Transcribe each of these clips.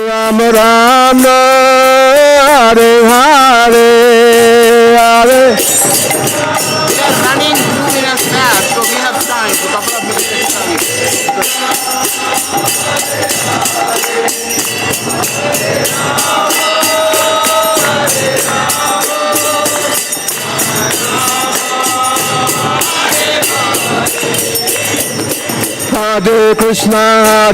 Ram Ram Hare Hare Hare. We are running 2 minutes back, so we have time for a couple of minutes Hare Krishna,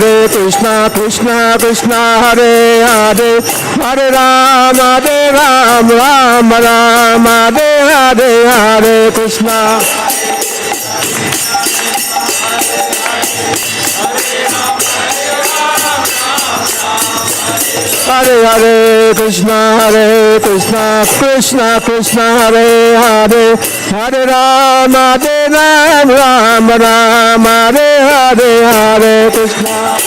Krishna Krishna, Hare Hare, Hare Ram, Ram Ram, Hare Hare, Hare Krishna. Hare Hare Krishna, Krishna Krishna, Hare Hare, Hare Ram, Ram Ram, Hare Hare, Hare Krishna.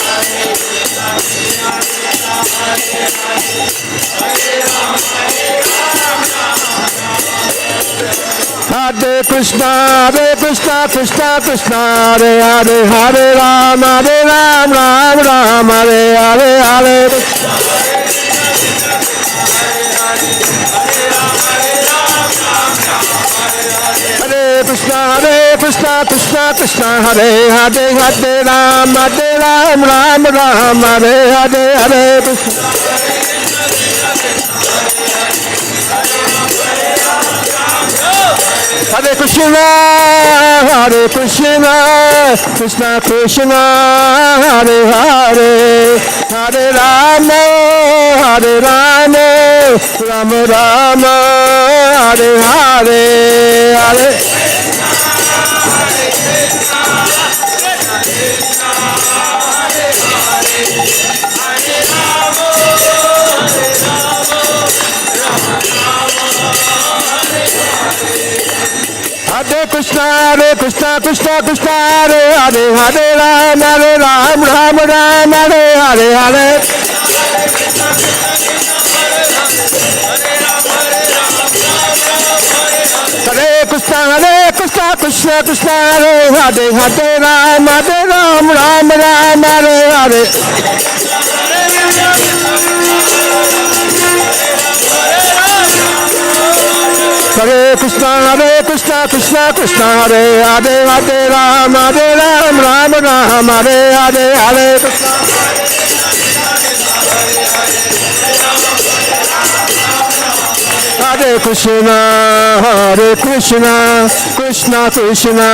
Hare Krishna, Krishna Krishna, Hare Hare, Hare Ram, Ram Ram, Hare Hare, Hare Krishna. Hare Krishna, Krishna, Hare Hare, Hare Ram, Ram Ram, Hare Hare, Hare Krishna. Hare Krishna, Krishna Krishna, Hare Hare, Hare Rama, Rama Rama, Hare Hare, Hare. Hare Krishna, Krishna Krishna, Hare Hare, Hare Ram, Ram Ram, Hare Hare, Hare. Hare Krishna, Krishna Krishna, Hare Hare, Hare Ram, Ram Ram, Hare Hare. Hare Krishna, Krishna, Hare Hare, Hare Ram, Ram Ram, Hare Hare, Hare Krishna. Hare Krishna, Krishna Krishna,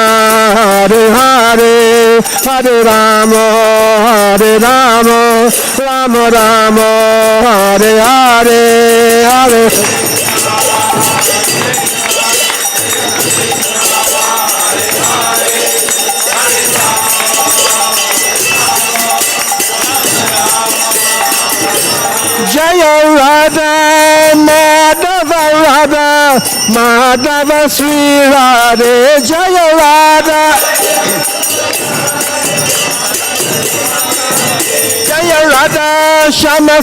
Hare Hare, Hare Rama, Rama Rama, Hare Hare, Hare. Jaya Radha, Madhava Sri Radhe, Jaya Radha. Jaya Radha, Shama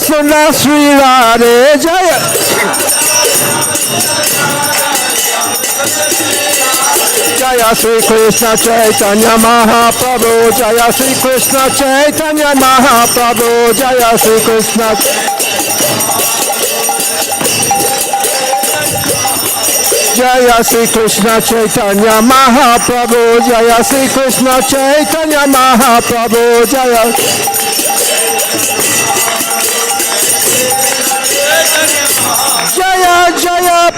Sundar Sri Radhe, Jaya. Jaya Sri Krishna Chaitanya Mahaprabhu, Jaya Sri Krishna Chaitanya Mahaprabhu, Jaya Sri Krishna. Jaya Sri Krishna Chaitanya Mahaprabhu, Jaya Sri Krishna Chaitanya Mahaprabhu, Jaya. Jaya Jaya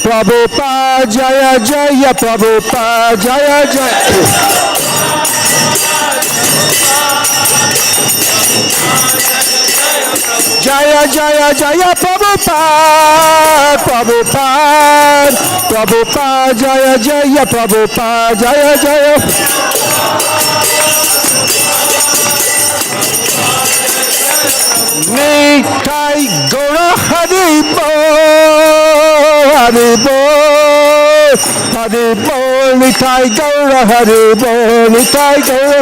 Prabhupada, Jaya Jaya Prabhupada, Jaya Jaya. Jaya Jaya Jaya Prabhupada, Jaya Jaya Prabhupada, Jaya Jaya. Nitai Gora Haribo, Nitai Gora Haribo, Nitai Gora.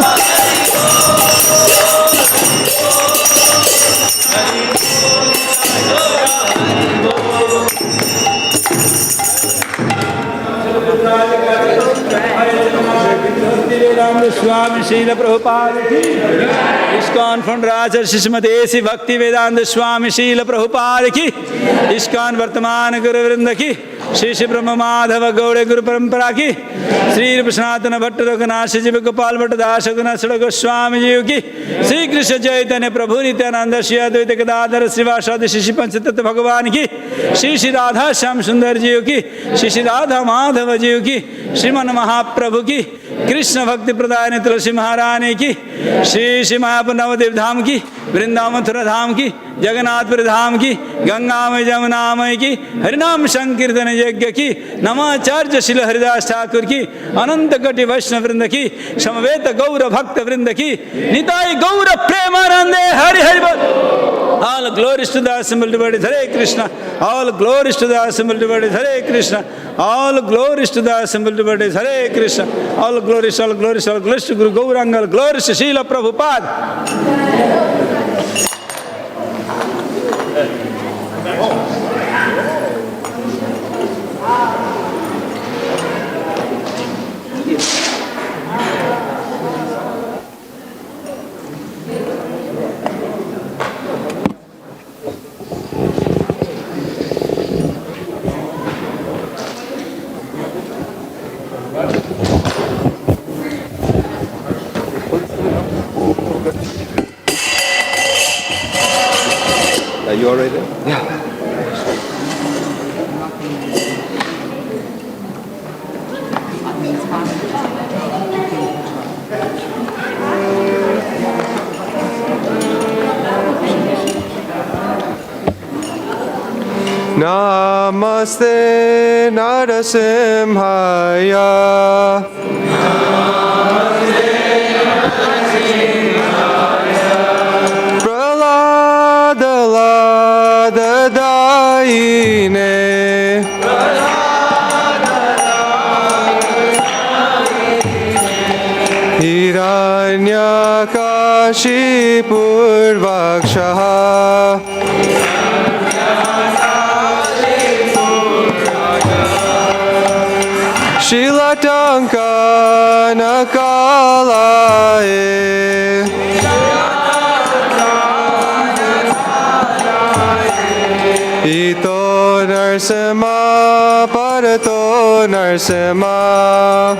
Bhaktivedanta Swami Srila Prabhupada ki ISKCON Fundraja Shishmati A.C. Bhaktivedanta Swami Srila Prabhupada ki ISKCON Vartamana Guru Vrinda ki Shri Shri Brahma Madhava Gaude Guru Parampara ki Sri Sanatana Bhatta Raghunatha Jiva Gopal Bhatta Dasa Gunasara Goswami Ji ki Sri Krishna Chaitanya Prabhu Nityananda Shri Advaita Gadadhara Srivasadi Shri Shri Panchatattva Bhagavan ki Shri Shri Radha Shyam Sundar Ji ki Shri Shri Radha Madhava Ji ki Shriman Mahaprabhu ki Krishna Bhakti Pradayani Tulsi Maharani ki Shri Shri Mayapur Navadev Dham ki Vrindavan Mathura Dham ki Jagannathpur Dham ki Gangamay Jamunamay ki Harinam Sankirtan Yajna ki Namacharya Srila Haridas Thakur ki Ananta Koti Vaishnava Vrinda ki Samaveta Gaura Bhakta Vrinda ki Nitai Gaura Premanande Hari Hari Bol. All glories to the assembled devotees, Hare Krishna. All glories to the assembled devotees, Hare Krishna. All glories to the assembled devotees, Hare Krishna. All glories to Guru Gauranga, all glories to Srila Prabhupada. Are you all right there? Yeah. Namaste Narasimhaya. Daine Hiranyakashipurvakshaha Shilatankanakalaye Ito Narsima Parato Narsima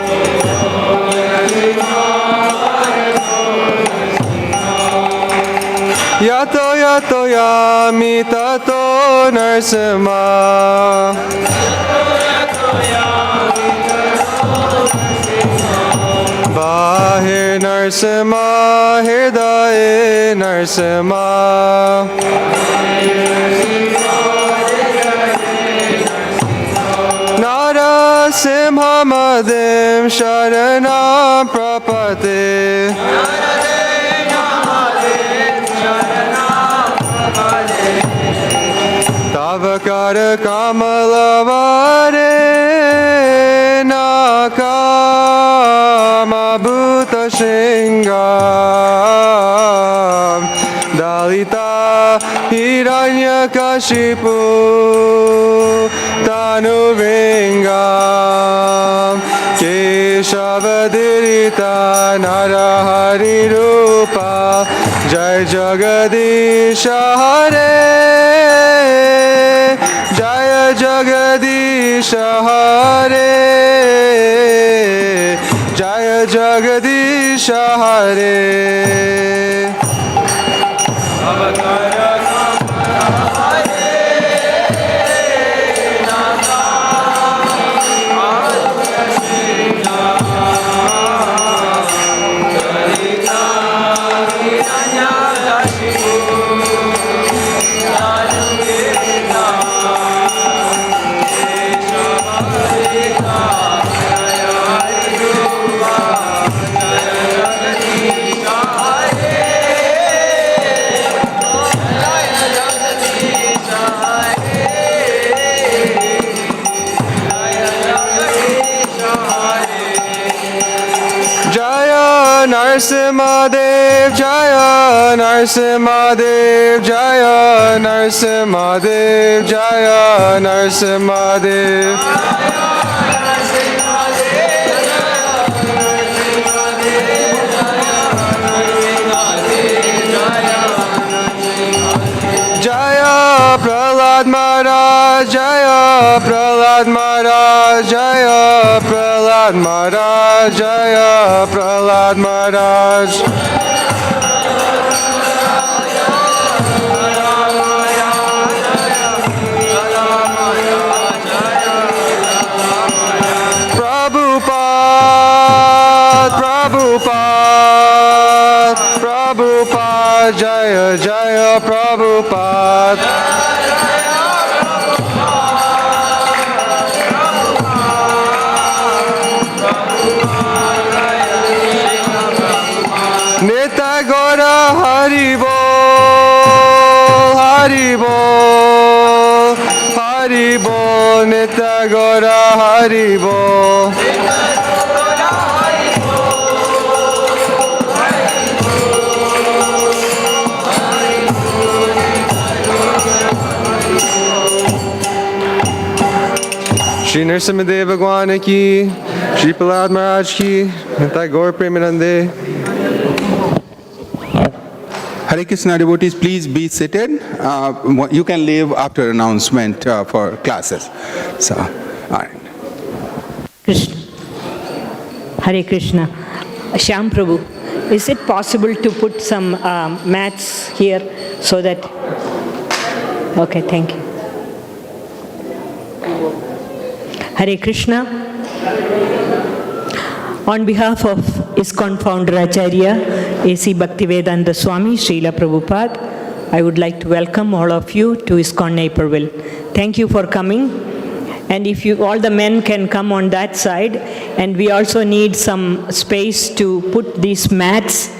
Yato Yato Yami Tato Narsima Bahir Narsima Hirdaye Narsima Narasimhamadim Sharanam Prapate Tavakara Kamalavare Nakama Bhuta Shingam Dalita Hiranyakashipu Tanuvingam Keshavadhirita Narahari Rupa Jai Jagadisha Hare Jaya Jagadisha Hare Jaya Jagadisha Hare Narsimadev Jaya Narsimadev Jaya Narsimadev Jaya Narsimadev Maharaj Jaya, Prahlad Maharaj Jaya, Prahlad Maharaj. Prabhupada, Prabhupada, Prabhupada Jaya, Jaya Prabhupada. Nitya Gaura Hari Bol, Hari Bol, Hari Bol, Nitya Gaura Hari Bol. Shri Nrsimhadev Bhagwan ki, Shri Prahlad Maharaj ki, Nitya Gaur Premanande. Hare Krishna devotees, please be seated. You can leave after announcement for classes. So, all right. Krishna. Hare Krishna. Shyam Prabhu, is it possible to put some mats here so that... Okay, thank you. Hare Krishna. On behalf of ISKCON founder Acharya, A.C. Bhaktivedanta Swami, Srila Prabhupada, I would like to welcome all of you to ISKCON Naperville. Thank you for coming. And if you, all the men can come on that side, and we also need some space to put these mats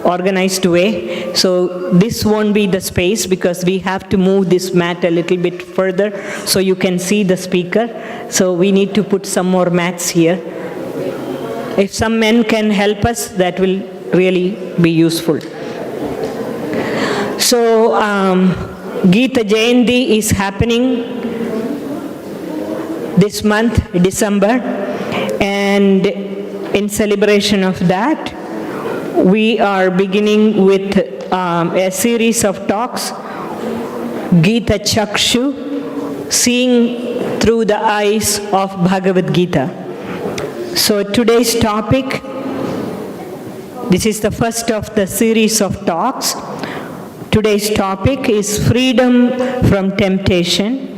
organized way. So this won't be the space because we have to move this mat a little bit further so you can see the speaker. So we need to put some more mats here. If some men can help us, that will really be useful. So Gita Jayanti is happening this month, December, and in celebration of that, we are beginning with a series of talks, Gita Chakshu, seeing through the eyes of Bhagavad Gita. So today's topic, this is the first of the series of talks. Today's topic is freedom from temptation,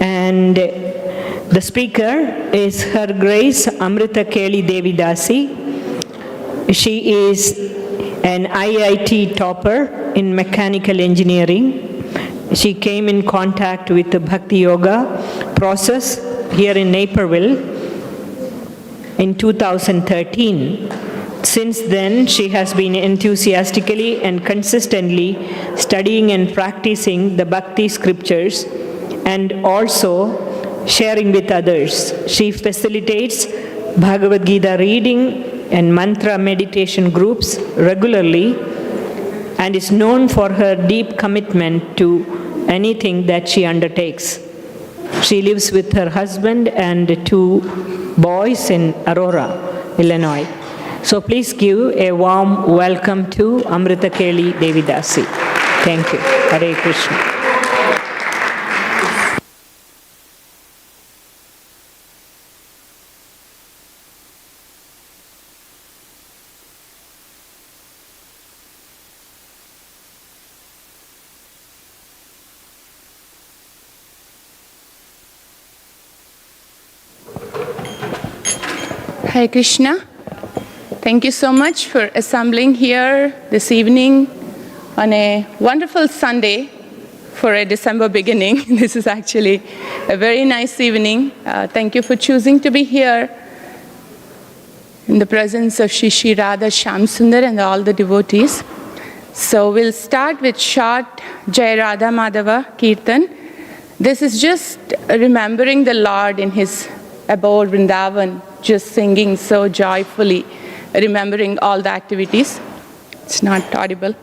and the speaker is Her Grace Amrita-keli Devi Dasi. She is an IIT topper in mechanical engineering. She came in contact with the Bhakti Yoga process here in Naperville in 2013. Since then, she has been enthusiastically and consistently studying and practicing the Bhakti scriptures and also sharing with others. She facilitates Bhagavad Gita reading and mantra meditation groups regularly and is known for her deep commitment to anything that she undertakes. She lives with her husband and 2 boys in Aurora, Illinois. So please give a warm welcome to Amrita-keli Devi Dasi. Thank you. Hare Krishna. Hare Krishna. Thank you so much for assembling here this evening on a wonderful Sunday for a December beginning. This is actually a very nice evening. Thank you for choosing to be here in the presence of Shri Radha Shyamsundar and all the devotees. So we'll start with short Jai Radha Madhava Kirtan. This is just remembering the Lord in his abode Vrindavan, just singing so joyfully, remembering all the activities. It's not audible.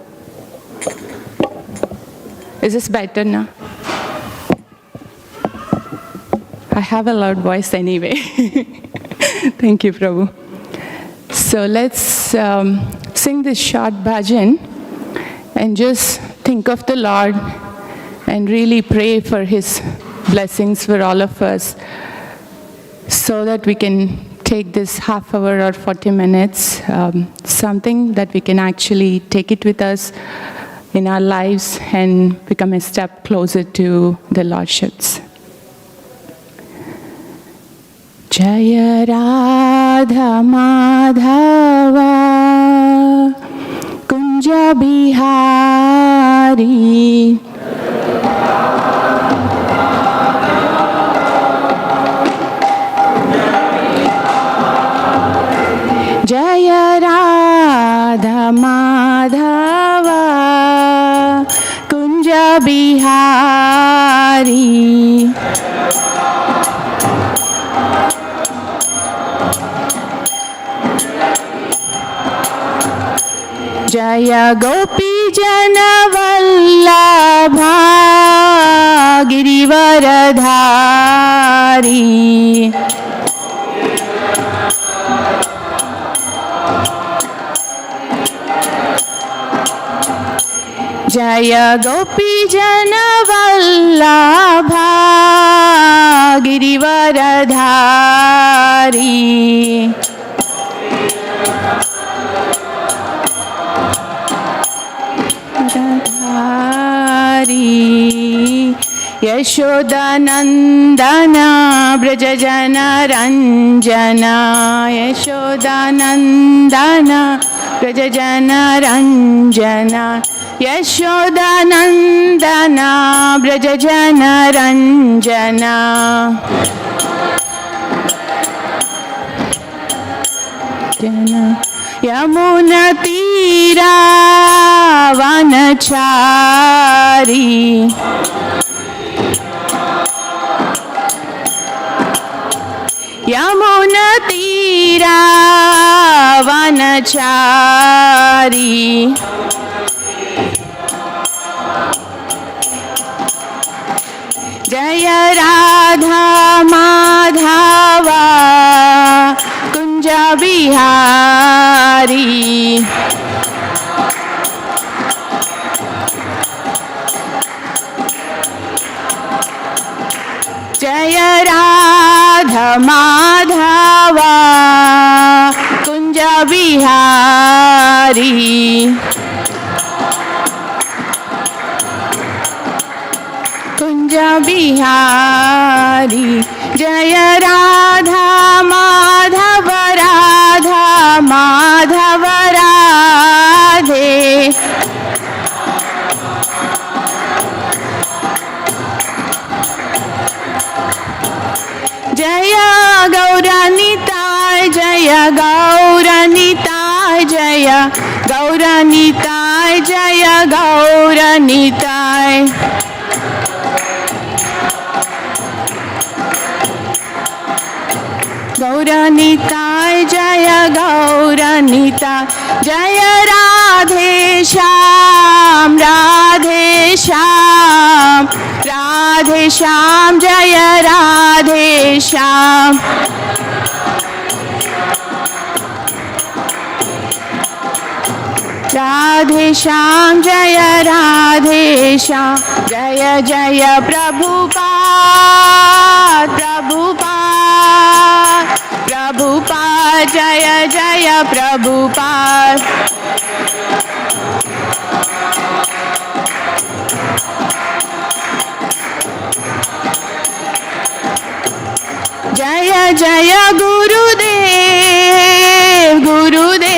Is this better now? I have a loud voice anyway. Thank you, Prabhu. So let's sing this short bhajan and just think of the Lord and really pray for his blessings for all of us so that we can take this half hour or 40 minutes, something that we can actually take it with us in our lives and become a step closer to the Lordships. Jaya Radha Madhava Kunja Bihari Jaya Radha Madhava Kunja Bihari Jaya Gopi Jana Vallabha Girivaradhari Jaya Gopi Jana Vallabha Girivaradhari Yashodanandana Brajajana Ranjana Yashodanandana Brajajana Ranjana Yashodanandana Brajajana Ranjana Yamuna Tira Vanachari Yamuna Tira Vanachari Jaya Radha Madhava Kunja Bihari Jaya Radha Madhava Kunja Bihari Kunja Bihari Jaya Radha Madhava Radha Madhava Radhe Jaya Gauranitai Jaya Gauranitai Jaya Gauranitai Jaya Gauranitai Gauranitai Jaya Gauranitai Jaya Radhe Shyam Radhe Shyam Radhe Shyam Jaya Radhe Shyam Radhe Shyam Jaya Radhe Shyam Jaya Jaya Prabhupada Prabhupada Prabhupada Jaya Jaya Prabhupada Jaya Jaya Gurudev Gurudev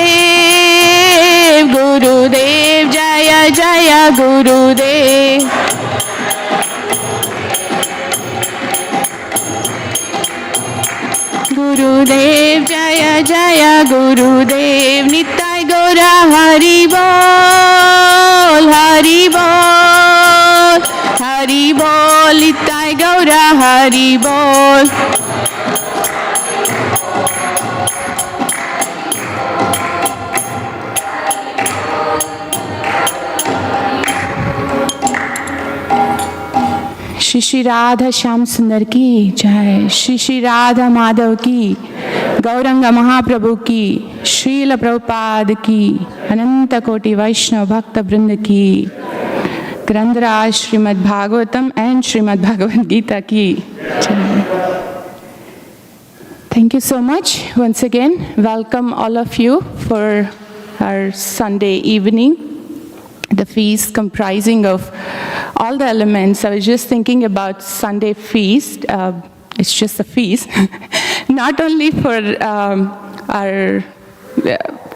Gurudev Jaya Jaya Gurudev Gurudev Jaya Jaya Gurudev Nitai Gaura Hari Bol Hari Bol Hari Bol Nitai Gaura Hari Bol Shri Shri Radha Shyam सुंदर की जय श्री श्री राधा माधव की गौरंग महाप्रभु की श्रील प्रभुपाद की अनंत कोटि वैष्णव भक्त वृंद की Granthara Srimad Bhagavatam and Srimad Bhagavad Gita ki jai. Thank you so much once again. Welcome all of you for our Sunday evening. The feast comprising of all the elements. I was just thinking about Sunday feast. It's just a feast, not only for our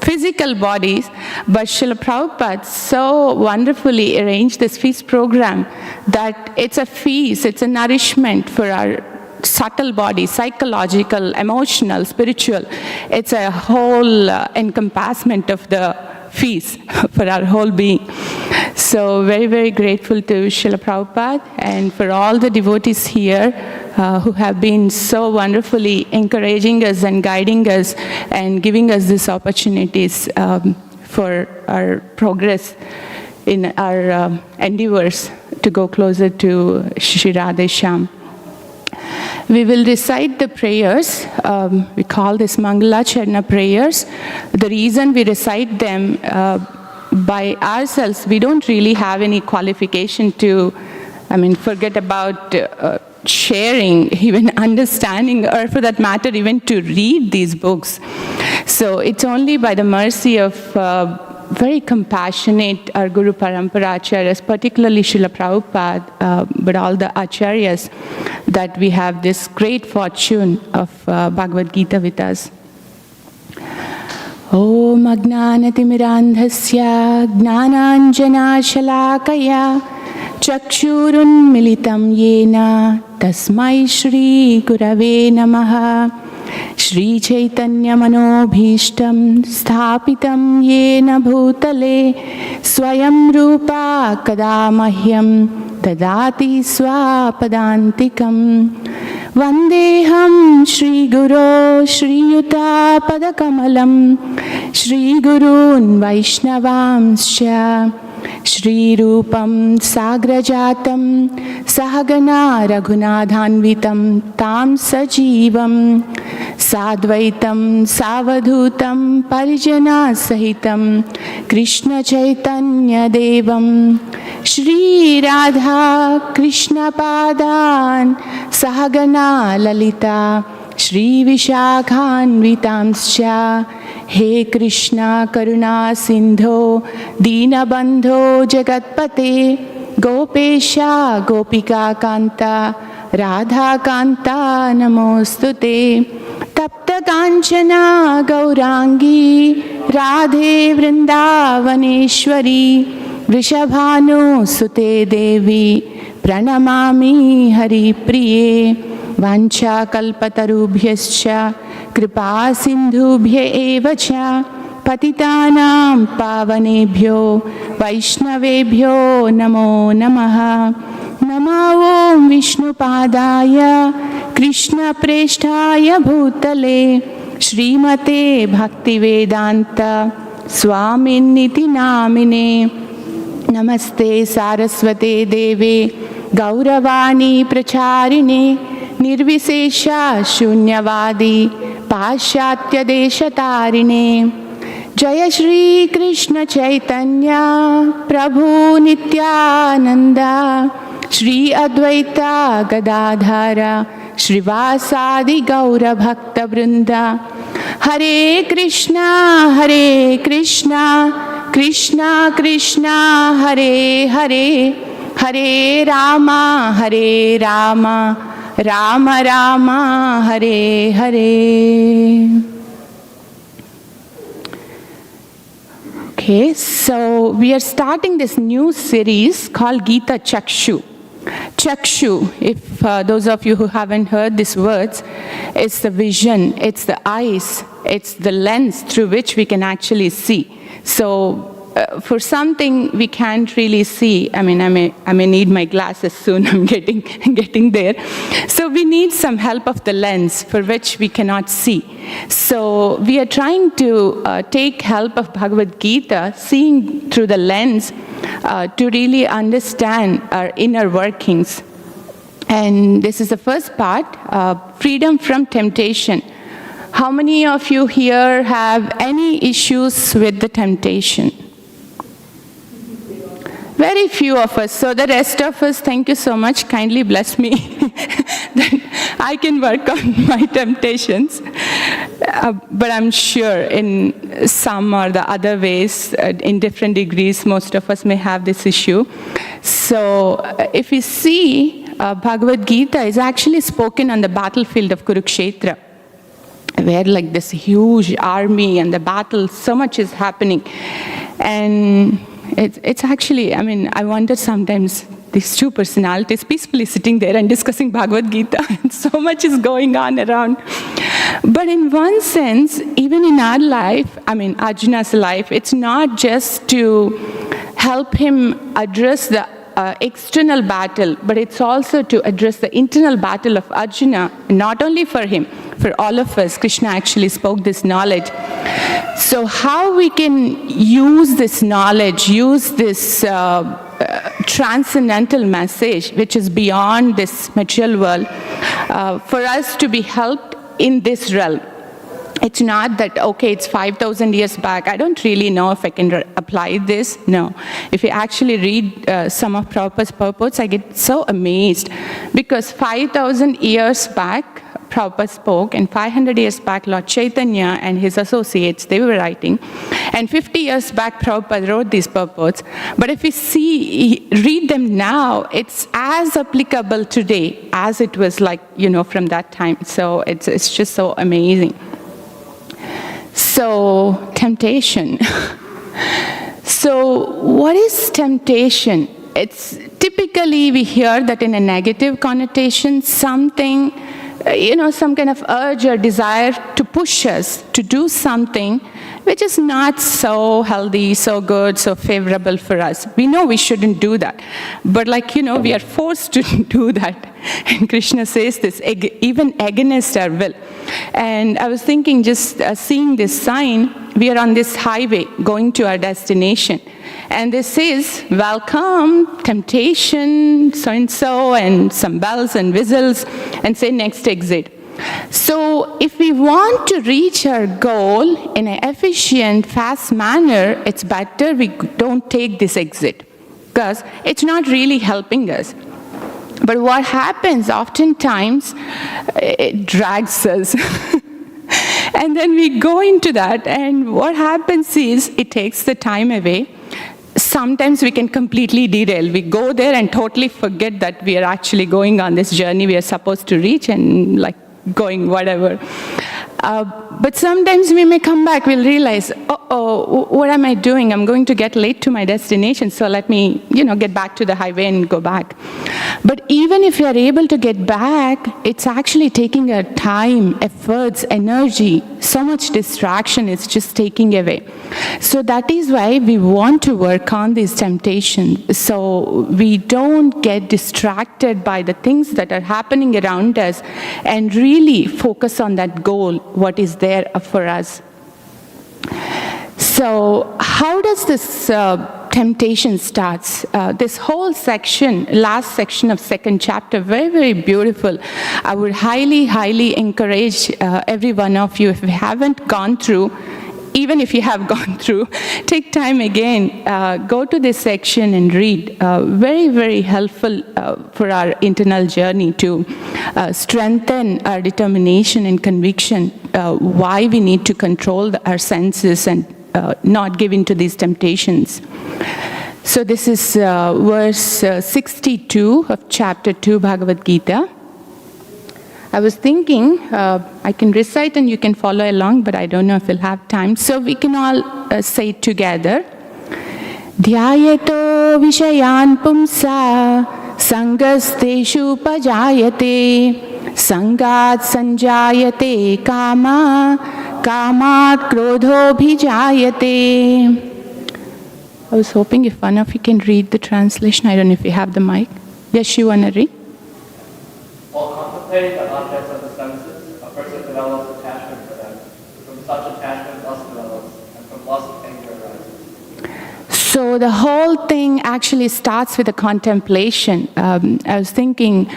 physical bodies, but Srila Prabhupada so wonderfully arranged this feast program that it's a feast, it's a nourishment for our subtle body, psychological, emotional, spiritual. It's a whole encompassment of the feast for our whole being. So very, very grateful to Srila Prabhupada and for all the devotees here who have been so wonderfully encouraging us and guiding us and giving us these opportunities for our progress in our endeavors to go closer to Shri Radhe Shyam. We will recite the prayers. We call this Mangala Charana prayers. The reason we recite them by ourselves, we don't really have any qualification to, forget about sharing, even understanding, or for that matter, even to read these books. So it's only by the mercy of very compassionate our Guru Parampara Acharyas, particularly Srila Prabhupada, but all the Acharyas, that we have this great fortune of Bhagavad Gita with us. Om Agnanatimirandhasya Gnananjana Shalakaya Chakshurunmilitam Yena Tasmai Shri Gurave Namaha Shri Chaitanya Manobhishtam Sthapitam Yena Bhutale Swayam Rupa Kadamahyam Dadati Swapadantikam Vandeham Shri Guru Shri Yuta Padakamalam Shri Gurun Vaishnavamscha Shri Rupam Sagrajatam Sahagana Raghunadhanvitam Tam Sajivam Sadvaitam Savadhutam Parijana Sahitam Krishna Chaitanya Devam Shri Radha Krishna Padan Sahagana Lalita Shri Vishakhanvitamscha He Krishna Karuna Sindho Dinabandho Jagatpate Gopesha Gopika Kanta Radha Kanta Namostute Tapta Kanchana Gaurangi Radhe Vrindavaneshwari Vrishabhanu Sute Devi Pranamami Hari Priye Vancha Kalpatarubhyascha Kripa Sindhubhya Evacha Patitanam Pavanebhyo Vaishnavebhyo Namo Namaha Namo Om Vishnu Padaya Krishna Preshtaya Bhutale Srimate Bhaktivedanta Swaminiti Namine Namaste Saraswate Deve Gauravani Pracharine Nirvisesha Shunyavadi Pashatya Deshatarine Jaya Shri Krishna Chaitanya Prabhu Nityananda Shri Advaita Gadadhara Shrivasadi Gaura Bhakta Vrinda Hare Krishna Krishna Krishna Hare Hare Hare Rama Rama Rama Hare Hare. Okay, so we are starting this new series called Gita Chakshu. Chakshu, if those of you who haven't heard these words, it's the vision, it's the eyes, it's the lens through which we can actually see. So for something we can't really see, I may need my glasses soon, I'm getting there. So we need some help of the lens for which we cannot see. So we are trying to take help of Bhagavad Gita, seeing through the lens to really understand our inner workings. And this is the first part, freedom from temptation. How many of you here have any issues with the temptation? Very few of us. So the rest of us, thank you so much. Kindly bless me that I can work on my temptations. But I'm sure in some or the other ways, in different degrees, most of us may have this issue. So if you see, Bhagavad Gita is actually spoken on the battlefield of Kurukshetra, where like this huge army and the battle, so much is happening. And it's actually, I mean, I wonder sometimes these two personalities peacefully sitting there and discussing Bhagavad Gita, and so much is going on around. But in one sense, even in our life, I mean, Arjuna's life, it's not just to help him address the external battle, but it's also to address the internal battle of Arjuna, not only for him, for all of us. Krishna actually spoke this knowledge. So how we can use this knowledge, use this transcendental message, which is beyond this material world, for us to be helped in this realm. It's not that, okay, it's 5,000 years back. I don't really know if I can apply this. No. If you actually read some of Prabhupada's purports, I get so amazed. Because 5,000 years back, Prabhupada spoke, and 500 years back, Lord Chaitanya and his associates, they were writing. And 50 years back, Prabhupada wrote these purports. But if you read them now, it's as applicable today as it was like, from that time. So it's just so amazing. So, temptation. So, what is temptation? It's typically we hear that in a negative connotation, something, some kind of urge or desire to push us to do something which is not so healthy, so good, so favorable for us. We know we shouldn't do that. But we are forced to do that. And Krishna says this, even against our will. And I was thinking, just seeing this sign, we are on this highway going to our destination. And this says, welcome, temptation, so-and-so, and some bells and whistles, and say next exit. So if we want to reach our goal in an efficient, fast manner, it's better we don't take this exit, because it's not really helping us. But what happens oftentimes, it drags us. And then we go into that, and what happens is it takes the time away. Sometimes we can completely derail. We go there and totally forget that we are actually going on this journey we are supposed to reach, and going whatever. But sometimes we may come back, we'll realize, what am I doing? I'm going to get late to my destination, so let me, get back to the highway and go back. But even if you are able to get back, it's actually taking our time, efforts, energy. So much distraction is just taking away. So that is why we want to work on these temptations, so we don't get distracted by the things that are happening around us and really focus on that goal, what is there for us. So how does this temptation starts? This whole section, last section of second chapter, very, very beautiful. I would highly, highly encourage every one of you, if you haven't gone through, even if you have gone through, take time again, go to this section and read. Very, very helpful for our internal journey to strengthen our determination and conviction, why we need to control our senses and not give in to these temptations. So this is verse 62 of chapter 2 Bhagavad Gita. I was thinking, I can recite and you can follow along, but I don't know if we'll have time. So we can all say it together. Dhyayato vishayan pumsa sangasteshu pajayate sangat sanjayate kama kamat krodho bhijayate. I was hoping if one of you can read the translation. I don't know if you have the mic. Yes, you want to read? While contemplating the objects of the senses, a person develops attachment for them. From such attachment, lust develops, and from lust, anger arises. So the whole thing actually starts with a contemplation. I was thinking,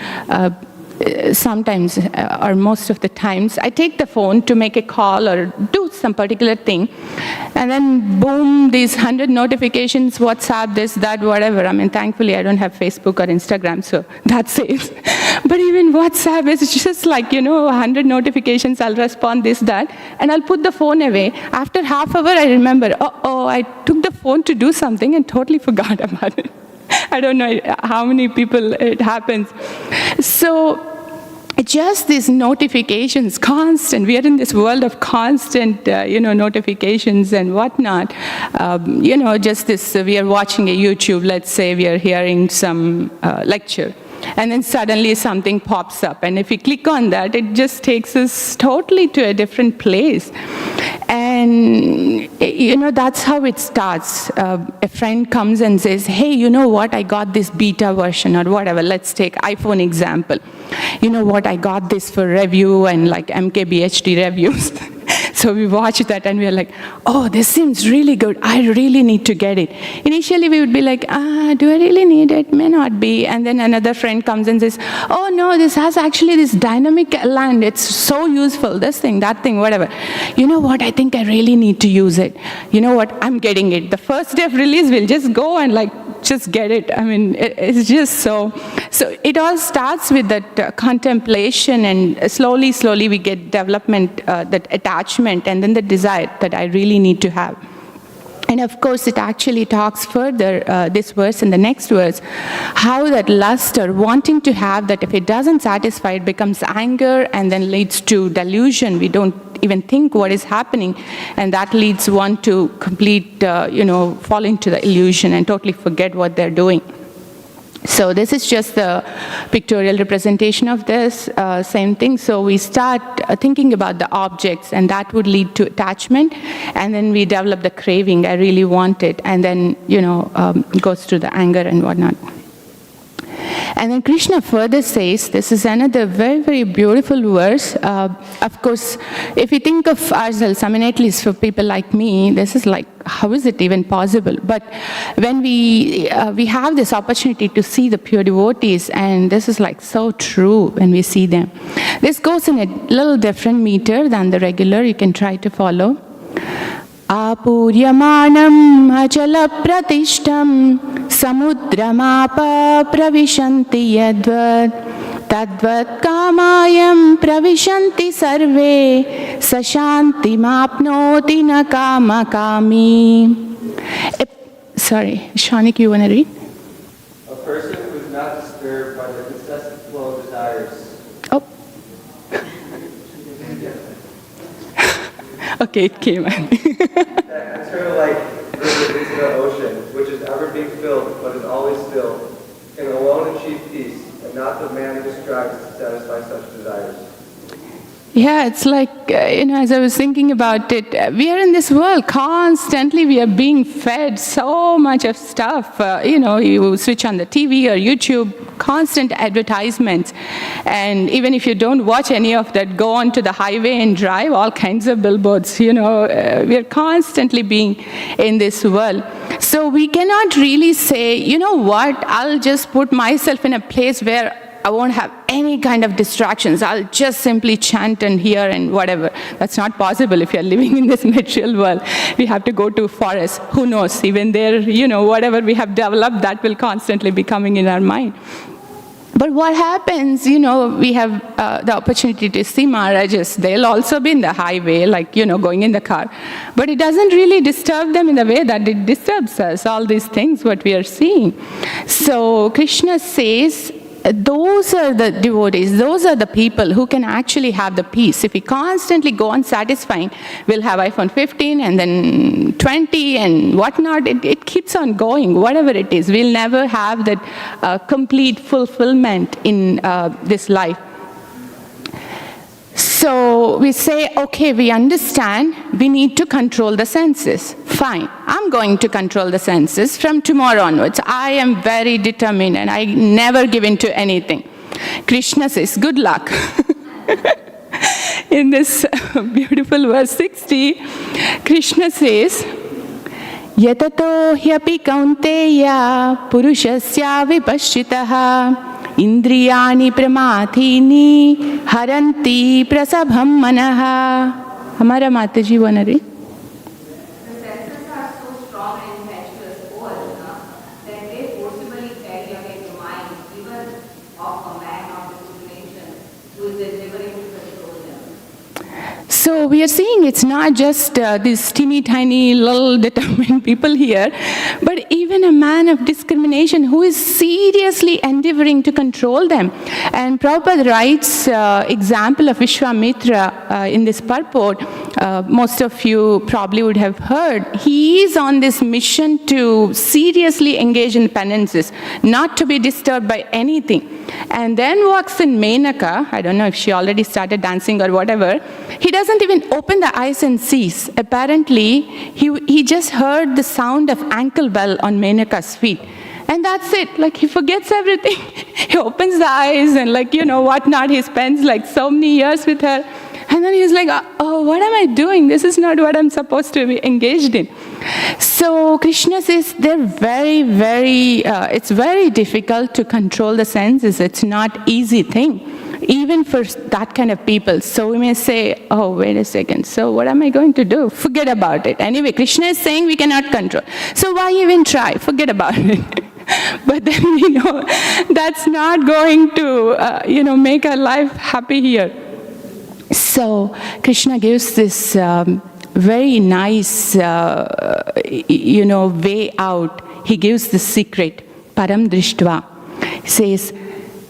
sometimes or most of the times, I take the phone to make a call or do some particular thing, and then boom, these 100 notifications, WhatsApp, this, that, whatever. I mean, thankfully, I don't have Facebook or Instagram, so that's it. But even WhatsApp is just like, 100 notifications, I'll respond this, that, and I'll put the phone away. After half hour, I remember, I took the phone to do something and totally forgot about it. I don't know how many people it happens. So just these notifications, constant. We are in this world of constant, notifications and whatnot. Just this, we are watching a YouTube, let's say we are hearing some lecture. And then suddenly something pops up. And if we click on that, it just takes us totally to a different place. And, that's how it starts. A friend comes and says, hey, you know what, I got this beta version or whatever. Let's take iPhone example. You know what, I got this for review and like MKBHD reviews. So we watch that and we're like, oh, this seems really good. I really need to get it. Initially, we would be like, do I really need it? May not be. And then another friend comes and says, oh, no, this has actually this dynamic land. It's so useful, this thing, that thing, whatever. You know what? I think I really need to use it. You know what? I'm getting it. The first day of release, we'll just go and just get it. I mean, it's just so it all starts with that contemplation, and slowly we get development, that attachment, and then the desire that I really need to have. And of course, it actually talks further, this verse and the next verse, how that lust or wanting to have, that if it doesn't satisfy, it becomes anger and then leads to delusion. We don't even think what is happening, and that leads one to complete, fall into the illusion and totally forget what they're doing. So this is just the pictorial representation of this, same thing. So we start thinking about the objects, and that would lead to attachment, and then we develop the craving, I really want it, and then, it goes to the anger and whatnot. And then Krishna further says, this is another very, very beautiful verse. Of course, if we think of ourselves, I mean, at least for people like me, this is like, how is it even possible? But when we have this opportunity to see the pure devotees, and this is like so true when we see them. This goes in a little different meter than the regular. You can try to follow. Apuryamanam achala pratishtam samudramapa pravishanti yadvat tadvat kamayam pravishanti sarve sashanti mapnoti na kama kami. Sorry, Shanik, you want to read? A person who is not disturbed by the incessant flow of desires. Oh. Okay, it came in. That eternal light into the ocean, which is ever being filled but is always still, can alone achieve peace, and not the man who strives to satisfy such desires. Yeah, it's like, as I was thinking about it, we are in this world, constantly we are being fed so much of stuff. You switch on the TV or YouTube, constant advertisements. And even if you don't watch any of that, go onto the highway and drive, all kinds of billboards, we are constantly being in this world. So we cannot really say, you know what, I'll just put myself in a place where I won't have any kind of distractions. I'll just simply chant and hear and whatever. That's not possible if you're living in this material world. We have to go to forests. Who knows? Even there, whatever we have developed, that will constantly be coming in our mind. But what happens, we have the opportunity to see Maharajas. They'll also be in the highway, going in the car. But it doesn't really disturb them in the way that it disturbs us, all these things, what we are seeing. So Krishna says, those are the devotees, those are the people who can actually have the peace. If we constantly go on satisfying, we'll have iPhone 15 and then 20 and whatnot. It keeps on going, whatever it is. We'll never have that complete fulfillment in this life. So we say, okay, we understand, we need to control the senses. Fine, I'm going to control the senses from tomorrow onwards. I am very determined and I never give in to anything. Krishna says, good luck. In this beautiful verse 60, Krishna says, Yatato hyapi kaunteya purushasya vipashchitaha इंद्रियाणि प्रमाथीनि हरन्ति प्रसभम मनः. हमारा माताजी wanna read? So we are seeing it's not just these teeny tiny little determined people here, but even a man of discrimination who is seriously endeavoring to control them. And Prabhupada writes example of Vishwamitra in this purport. Most of you probably would have heard. He is on this mission to seriously engage in penances, not to be disturbed by anything. And then walks in Menaka. I don't know if she already started dancing or whatever. He doesn't even open the eyes and sees. Apparently, he just heard the sound of ankle bell on Menaka's feet. And that's it. Like, he forgets everything. He opens the eyes and, like, you know, whatnot. He spends, like, so many years with her. And then he's like, oh, what am I doing? This is not what I'm supposed to be engaged in. So Krishna says they're very, very, it's very difficult to control the senses. It's not easy thing, even for that kind of people. So we may say, oh, wait a second. So what am I going to do? Forget about it. Anyway, Krishna is saying we cannot control. So why even try? Forget about it. But then we know that's not going to, make our life happy here. So Krishna gives this very nice, way out. He gives the secret, param drishtva. He says,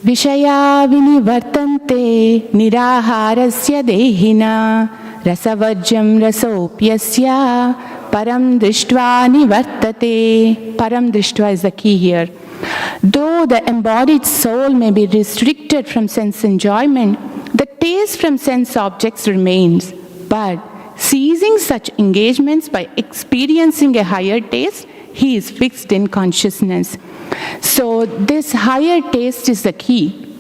Vishaya vinivartante niraharasya dehina rasavajyam rasopyasya param drishtva nivartate. Param drishtva is the key here. Though the embodied soul may be restricted from sense enjoyment, the taste from sense objects remains. But ceasing such engagements by experiencing a higher taste, he is fixed in consciousness. So this higher taste is the key.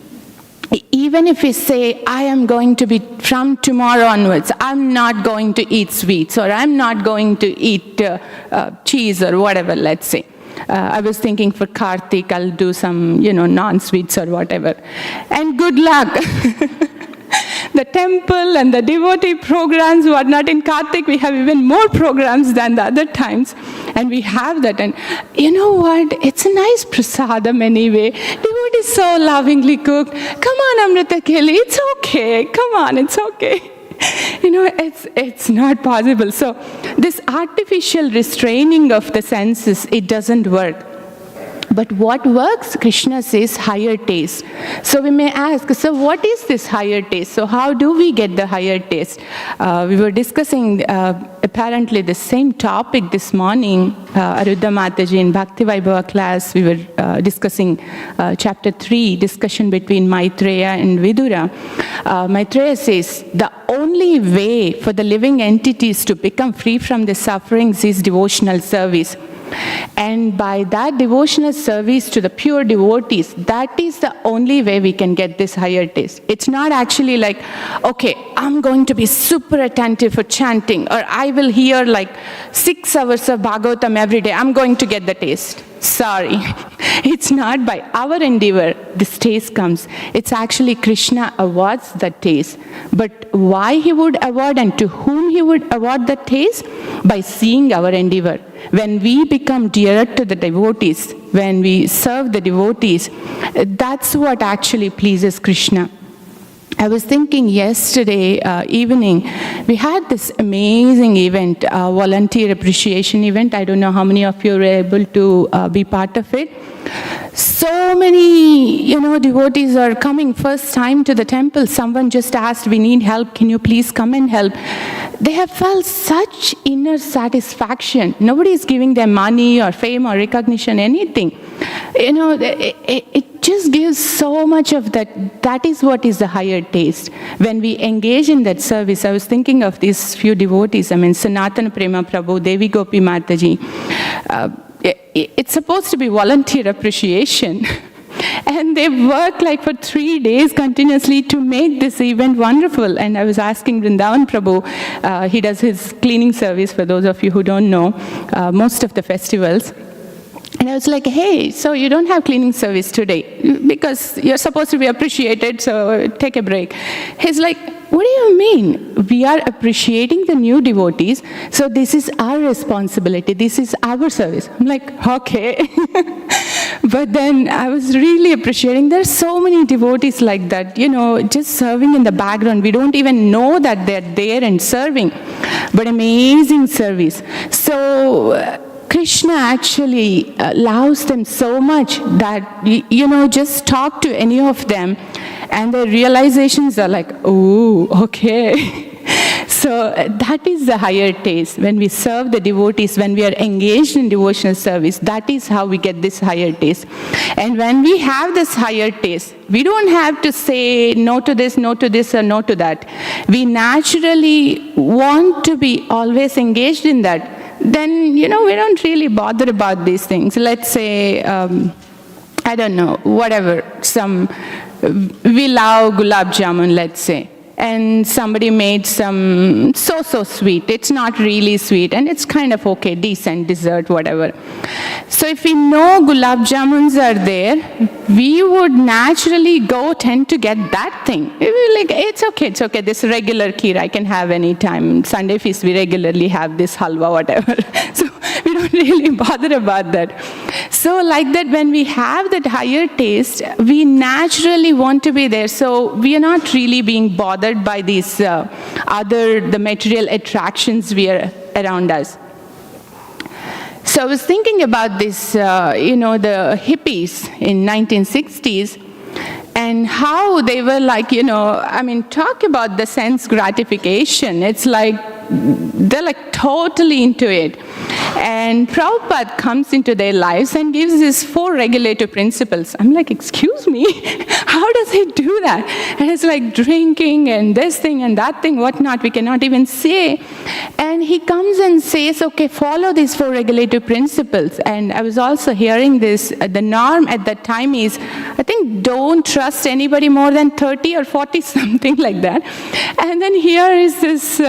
Even if we say, I am going to be, from tomorrow onwards, I'm not going to eat sweets, or I'm not going to eat cheese or whatever, let's say. I was thinking for Karthik, I'll do some, non-sweets or whatever. And good luck. The temple and the devotee programs were not in Karthik. We have even more programs than the other times. And we have that. And you know what? It's a nice prasadam anyway. Devotee so lovingly cooked. Come on, Amrita-keli. It's okay. Come on, it's okay. It's not possible. So this artificial restraining of the senses, it doesn't work. But what works, Krishna says, higher taste. So we may ask, so what is this higher taste? So how do we get the higher taste? We were discussing apparently the same topic this morning, Arudha Mataji in Bhakti Vaibhava class. We were discussing chapter 3, discussion between Maitreya and Vidura. Maitreya says, the only way for the living entities to become free from the sufferings is devotional service. And by that devotional service to the pure devotees, that is the only way we can get this higher taste. It's not actually like, okay, I'm going to be super attentive for chanting, or I will hear like 6 hours of Bhagavatam every day. I'm going to get the taste. Sorry. It's not by our endeavor this taste comes. It's actually Krishna awards the taste. But why he would award and to whom he would award the taste? By seeing our endeavor. When we become dearer to the devotees, when we serve the devotees, that's what actually pleases Krishna. I was thinking yesterday evening, we had this amazing event, volunteer appreciation event. I don't know how many of you were able to be part of it. So many, devotees are coming first time to the temple. Someone just asked, we need help. Can you please come and help? They have felt such inner satisfaction. Nobody is giving them money or fame or recognition, anything. It just gives so much of that. That is what is the higher taste. When we engage in that service, I was thinking of these few devotees. Sanatana Prema Prabhu, Devi Gopi Mataji. It's supposed to be volunteer appreciation. And they work like for 3 days continuously to make this event wonderful. And I was asking Vrindavan Prabhu, he does his cleaning service for those of you who don't know, most of the festivals. And I was like, hey, so you don't have cleaning service today because you're supposed to be appreciated, so take a break. He's like, what do you mean? We are appreciating the new devotees, so this is our responsibility, this is our service. I'm like, okay. But then I was really appreciating, there are so many devotees like that, just serving in the background. We don't even know that they're there and serving, but amazing service. So Krishna actually loves them so much that, just talk to any of them and their realizations are like, oh, okay. So that is the higher taste. When we serve the devotees, when we are engaged in devotional service, that is how we get this higher taste. And when we have this higher taste, we don't have to say no to this, or no to that. We naturally want to be always engaged in that. Then, we don't really bother about these things. Let's say, I don't know, whatever, we love gulab jamun, let's say. And somebody made some so sweet. It's not really sweet, and it's kind of okay, decent dessert, whatever. So if we know gulab jamuns are there, we would naturally tend to get that thing. We're like, it's okay, this regular kheer I can have anytime. Sunday feast, we regularly have this halwa, whatever. So we don't really bother about that. So like that, when we have that higher taste, we naturally want to be there. So we are not really being bothered by these the material attractions we are around us. So I was thinking about this, the hippies in 1960s, and how they were like, talk about the sense gratification. It's like, they're like totally into it. And Prabhupada comes into their lives and gives these 4 regulative principles. I'm like, excuse me, how does he do that? And it's like drinking and this thing and that thing, whatnot, we cannot even say. And he comes and says, okay, follow these 4 regulative principles. And I was also hearing this, the norm at that time is, I think, don't trust anybody more than 30 or 40, something like that. And then here is this,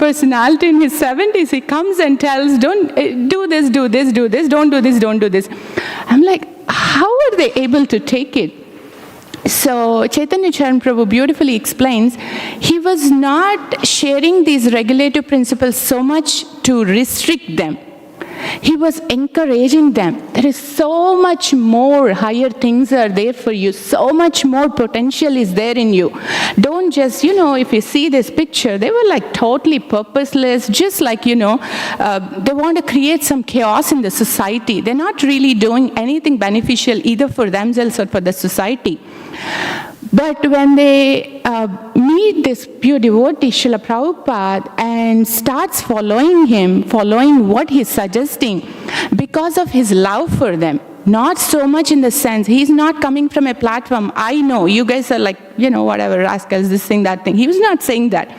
personality in his 70s. He comes and tells, don't do this, don't do this, don't do this. I'm like, how are they able to take it? So Chaitanya Charan Prabhu beautifully explains, he was not sharing these regulative principles so much to restrict them. He was encouraging them. There is so much more higher things are there for you. So much more potential is there in you. Don't just, if you see this picture, they were like totally purposeless, just like, they want to create some chaos in the society. They're not really doing anything beneficial either for themselves or for the society. But when they meet this pure devotee, Srila Prabhupada, and starts following him, following what he's suggesting, because of his love for them, not so much in the sense, he's not coming from a platform, I know, you guys are like, whatever, rascals, this thing, that thing. He was not saying that.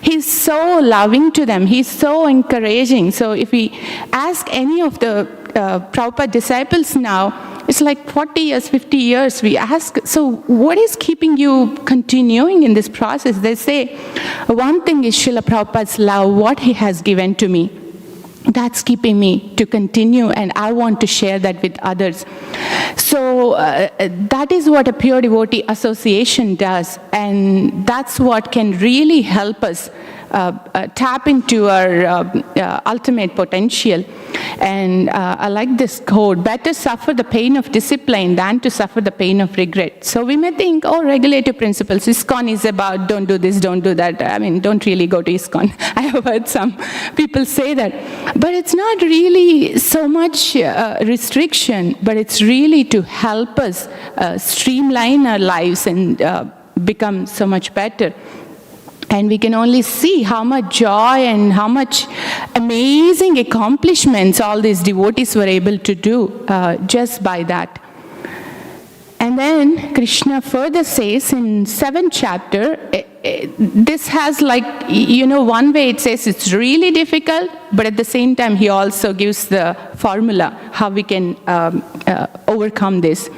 He's so loving to them. He's so encouraging. So if we ask any of the Prabhupada disciples now, it's like 40 years, 50 years, we ask, so what is keeping you continuing in this process? They say, one thing is Srila Prabhupada's love, what he has given to me. That's keeping me to continue, and I want to share that with others. So that is what a pure devotee association does, and that's what can really help us tap into our ultimate potential. And I like this quote, better suffer the pain of discipline than to suffer the pain of regret. So we may think, regulative principles, ISKCON is about don't do this, don't do that. Don't really go to ISKCON. I have heard some people say that. But it's not really so much restriction, but it's really to help us streamline our lives and become so much better. And we can only see how much joy and how much amazing accomplishments all these devotees were able to do just by that. And then Krishna further says in 7th chapter, this has one way it says it's really difficult, but at the same time he also gives the formula how we can overcome this.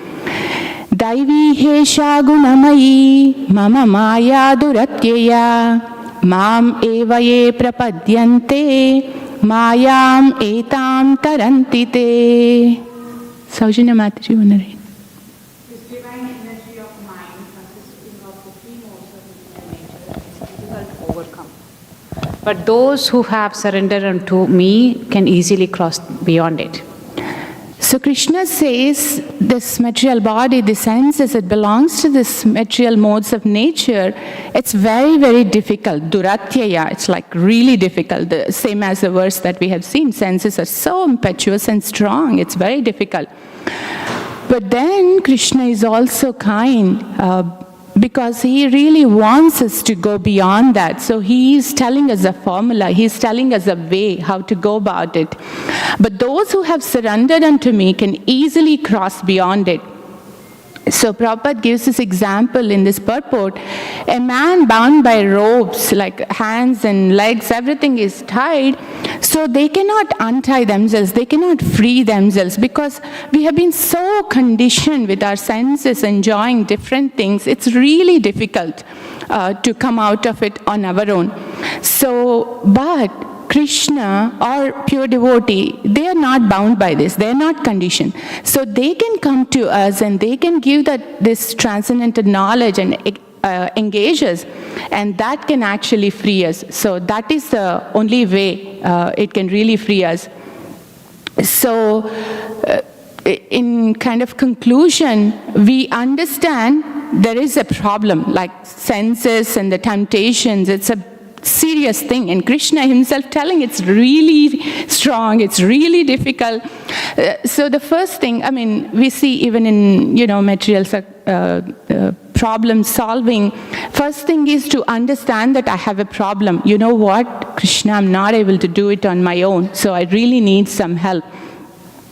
Daivi hesha gunamayi mama maya duratyeya mam eva ye prapadyante mayam etam tarantite. Saujanya Mataji, you want to read? This divine energy of mind consisting of the three modes of nature is difficult to overcome. But those who have surrendered unto me can easily cross beyond it. So Krishna says this material body, the senses, it belongs to this material modes of nature. It's very, very difficult. Duratyaya, it's like really difficult. The same as the verse that we have seen. Senses are so impetuous and strong. It's very difficult. But then Krishna is also kind because he really wants us to go beyond that. So he is telling us a formula. He is telling us a way how to go about it. But those who have surrendered unto me can easily cross beyond it. So Prabhupada gives this example in this purport. A man bound by ropes, like hands and legs, everything is tied, so they cannot untie themselves, they cannot free themselves, because we have been so conditioned with our senses enjoying different things. It's really difficult to come out of it on our own. So, but Krishna or pure devotee, they are not bound by this. They are not conditioned. So they can come to us and they can give this transcendental knowledge and engage us, and that can actually free us. So that is the only way it can really free us. So in kind of conclusion, we understand there is a problem, like senses and the temptations. It's a serious thing, and Krishna himself telling it's really strong, it's really difficult. So the first thing, I mean, we see even in material problem solving, first thing is to understand that I have a problem. You know what, Krishna, I'm not able to do it on my own, so I really need some help.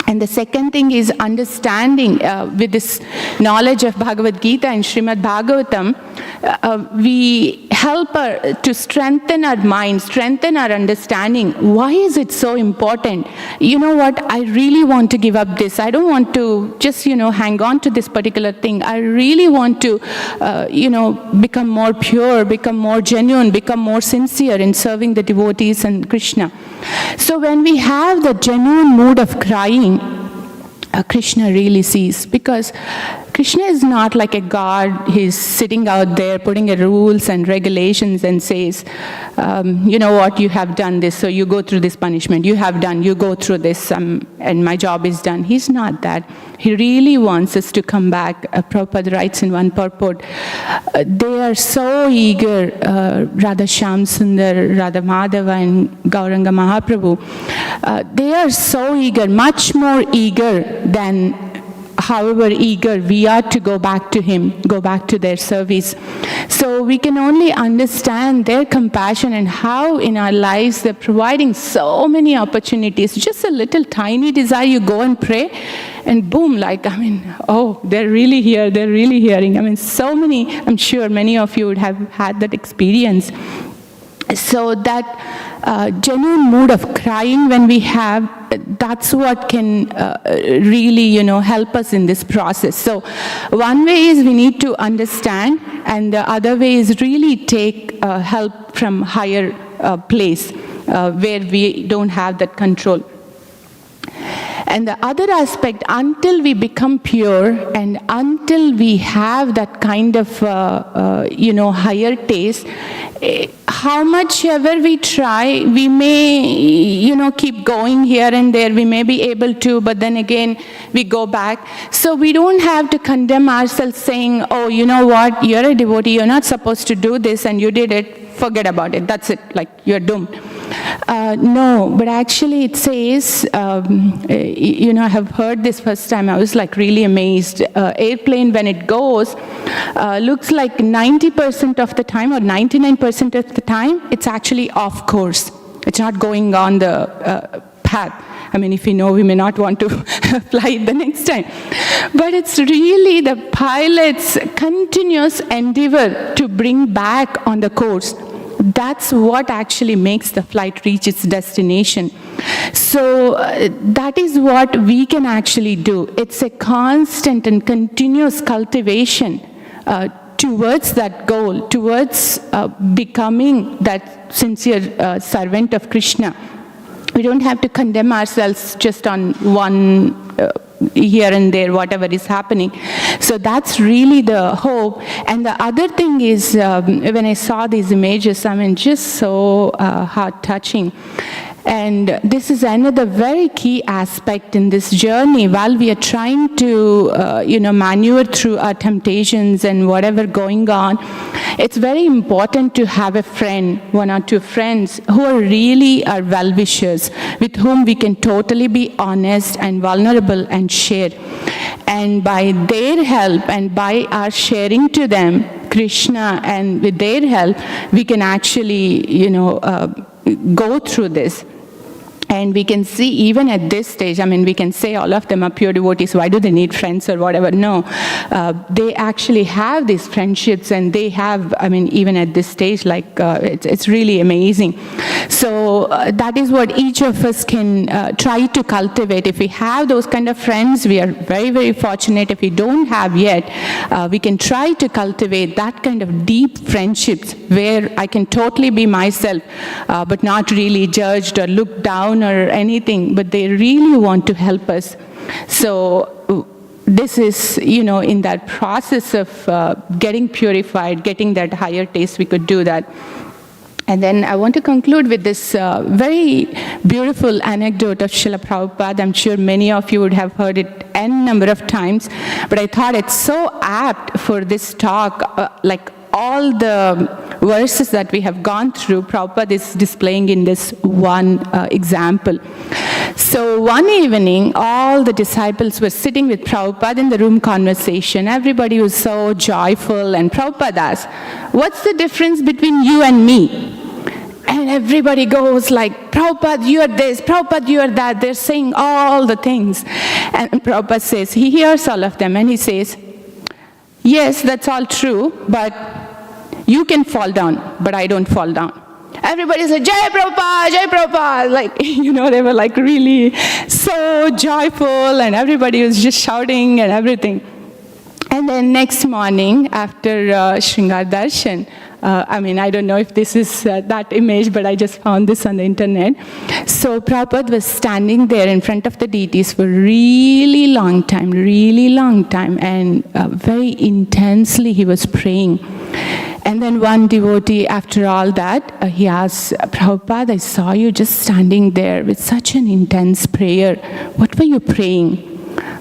And the second thing is understanding with this knowledge of Bhagavad Gita and Srimad Bhagavatam, we help her to strengthen our mind, strengthen our understanding. Why is it so important? You know what, I really want to give up this. I don't want to just, hang on to this particular thing. I really want to, become more pure, become more genuine, become more sincere in serving the devotees and Krishna. So when we have the genuine mood of crying, Krishna really sees, because Krishna is not like a god. He's sitting out there putting rules and regulations and says, you know what, you have done this, so you go through this punishment. You have done, you go through this, and my job is done. He's not that. He really wants us to come back. Prabhupada writes in one purport, they are so eager, Radha Shyam Sundar, Radha Madhava and Gauranga Mahaprabhu, they are so eager, much more eager than however eager we are to go back to him, go back to their service. So we can only understand their compassion and how in our lives they're providing so many opportunities. Just a little tiny desire, you go and pray, and boom, they're really here, they're really hearing. So many, I'm sure many of you would have had that experience. So that genuine mood of crying when we have, that's what can really, help us in this process. So one way is we need to understand, and the other way is really take help from higher place where we don't have that control. And the other aspect, until we become pure and until we have that kind of, higher taste, how much ever we try, we may, keep going here and there, we may be able to, but then again, we go back. So we don't have to condemn ourselves saying, oh, you know what, you're a devotee, you're not supposed to do this, and you did it, forget about it, that's it, like you're doomed. No, but actually it says, I have heard this first time, I was really amazed. Airplane, when it goes, looks like 90% of the time or 99% of the time, it's actually off course. It's not going on the path. If we know, we may not want to fly it the next time. But it's really the pilot's continuous endeavor to bring back on the course. That's what actually makes the flight reach its destination. So that is what we can actually do. It's a constant and continuous cultivation towards that goal, towards becoming that sincere servant of Krishna. We don't have to condemn ourselves just on one here and there, whatever is happening. So that's really the hope. And the other thing is, when I saw these images, I mean, just so heart-touching. And this is another very key aspect in this journey. While we are trying to, maneuver through our temptations and whatever going on, it's very important to have a friend, one or two friends who are really our well-wishers, with whom we can totally be honest and vulnerable and share. And by their help and by our sharing to them Krishna, and with their help, we can actually, go through this. And we can see even at this stage, I mean, we can say all of them are pure devotees, why do they need friends or whatever? No, they actually have these friendships, and they have, I mean, even at this stage, like, it's really amazing. So that is what each of us can try to cultivate. If we have those kind of friends, we are very, very fortunate. If we don't have yet, we can try to cultivate that kind of deep friendships where I can totally be myself, but not really judged or looked down or anything, but they really want to help us. So this is, in that process of getting purified, getting that higher taste, we could do that. And then I want to conclude with this very beautiful anecdote of Srila Prabhupada. I'm sure many of you would have heard it n number of times, but I thought it's so apt for this talk, like all the verses that we have gone through, Prabhupada is displaying in this one example. So one evening, all the disciples were sitting with Prabhupada in the room conversation. Everybody was so joyful, and Prabhupada asked, "What's the difference between you and me?" And everybody goes like, "Prabhupada, you are this, Prabhupada, you are that." They're saying all the things. And Prabhupada says, he hears all of them, and he says, "Yes, that's all true, but you can fall down, but I don't fall down." Everybody said, "Jai Prabhupada, Jai Prabhupada." Like, they were like really so joyful, and everybody was just shouting and everything. And then next morning, after Shringar Darshan, I don't know if this is that image, but I just found this on the internet. So Prabhupada was standing there in front of the deities for a really long time, and very intensely he was praying. And then one devotee, after all that, he asked, "Prabhupada, I saw you just standing there with such an intense prayer. What were you praying?"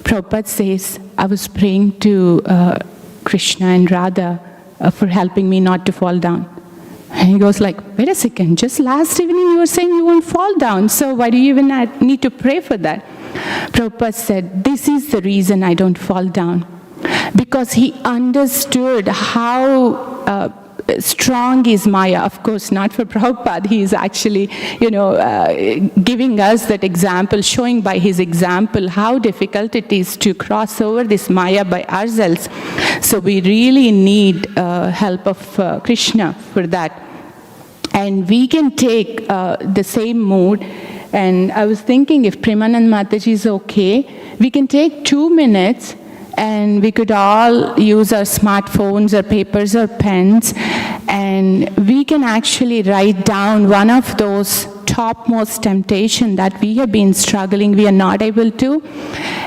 Prabhupada says, "I was praying to Krishna and Radha for helping me not to fall down." And he goes like, "Wait a second, just last evening you were saying you won't fall down, so why do you even need to pray for that?" Prabhupada said, "This is the reason I don't fall down." Because he understood how strong is Maya. Of course, not for Prabhupada. He is actually, giving us that example, showing by his example how difficult it is to cross over this Maya by ourselves. So we really need help of Krishna for that. And we can take the same mood. And I was thinking, if Premanand Mataji is okay, we can take 2 minutes, and we could all use our smartphones or papers or pens, and we can actually write down one of those topmost temptation that we have been struggling, we are not able to,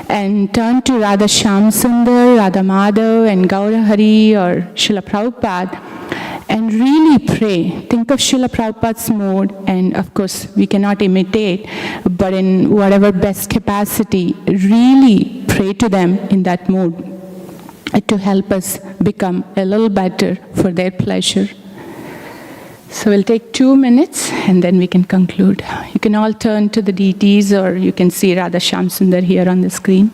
and turn to Radha Shyamsundar, Radha Madhav, and Gaurahari or Srila Prabhupada, and really pray. Think of Srila Prabhupada's mood, and of course we cannot imitate, but in whatever best capacity, really pray to them in that mood to help us become a little better for their pleasure. So we'll take 2 minutes, and then we can conclude. You can all turn to the deities, or you can see Radha Shyamsundar here on the screen.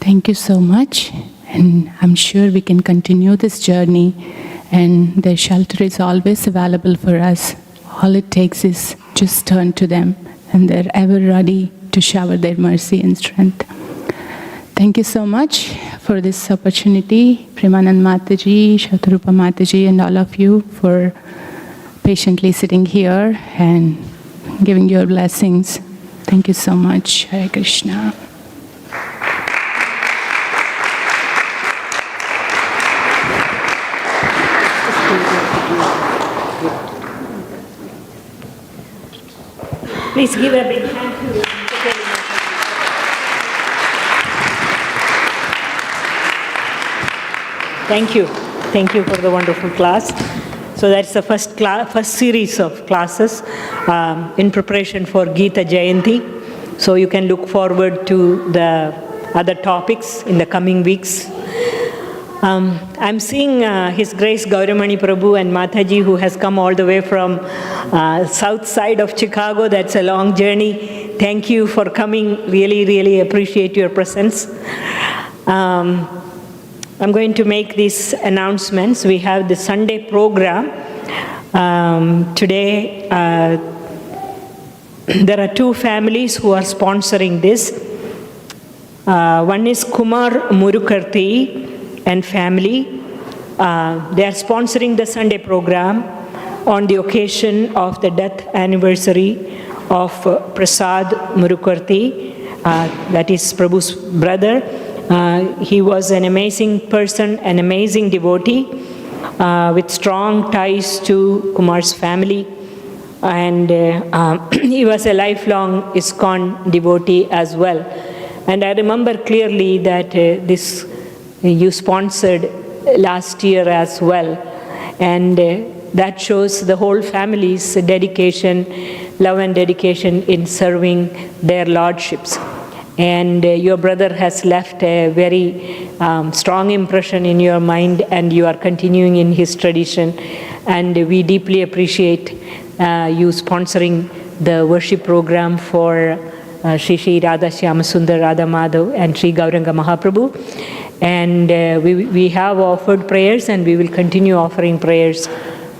Thank you so much, and I'm sure we can continue this journey, and their shelter is always available for us. All it takes is just turn to them, and they're ever ready to shower their mercy and strength. Thank you so much for this opportunity, Premanand Mataji, Shatarupa Mataji, and all of you for patiently sitting here and giving your blessings. Thank you so much. Hare Krishna. Please give a big hand to Thank you. Thank you for the wonderful class. So that's the first series of classes in preparation for Gita Jayanti. So you can look forward to the other topics in the coming weeks. I'm seeing His Grace Gauramani Prabhu and Mathaji, who has come all the way from south side of Chicago. That's a long journey. Thank you for coming. Really, really appreciate your presence. I'm going to make these announcements. We have the Sunday program. Today, there are two families who are sponsoring this. One is Kumar Murukarthi and family. They are sponsoring the Sunday program on the occasion of the death anniversary of Prasad Murukarthi, that is Prabhu's brother. He was an amazing person, an amazing devotee, with strong ties to Kumar's family. And he was a lifelong ISKCON devotee as well. And I remember clearly that this you sponsored last year as well. And that shows the whole family's dedication, love and dedication in serving their lordships. And your brother has left a very strong impression in your mind, and you are continuing in his tradition. And we deeply appreciate you sponsoring the worship program for Shri Radha Shyamasundar Radha Madhav and Sri Gauranga Mahaprabhu. And we have offered prayers, and we will continue offering prayers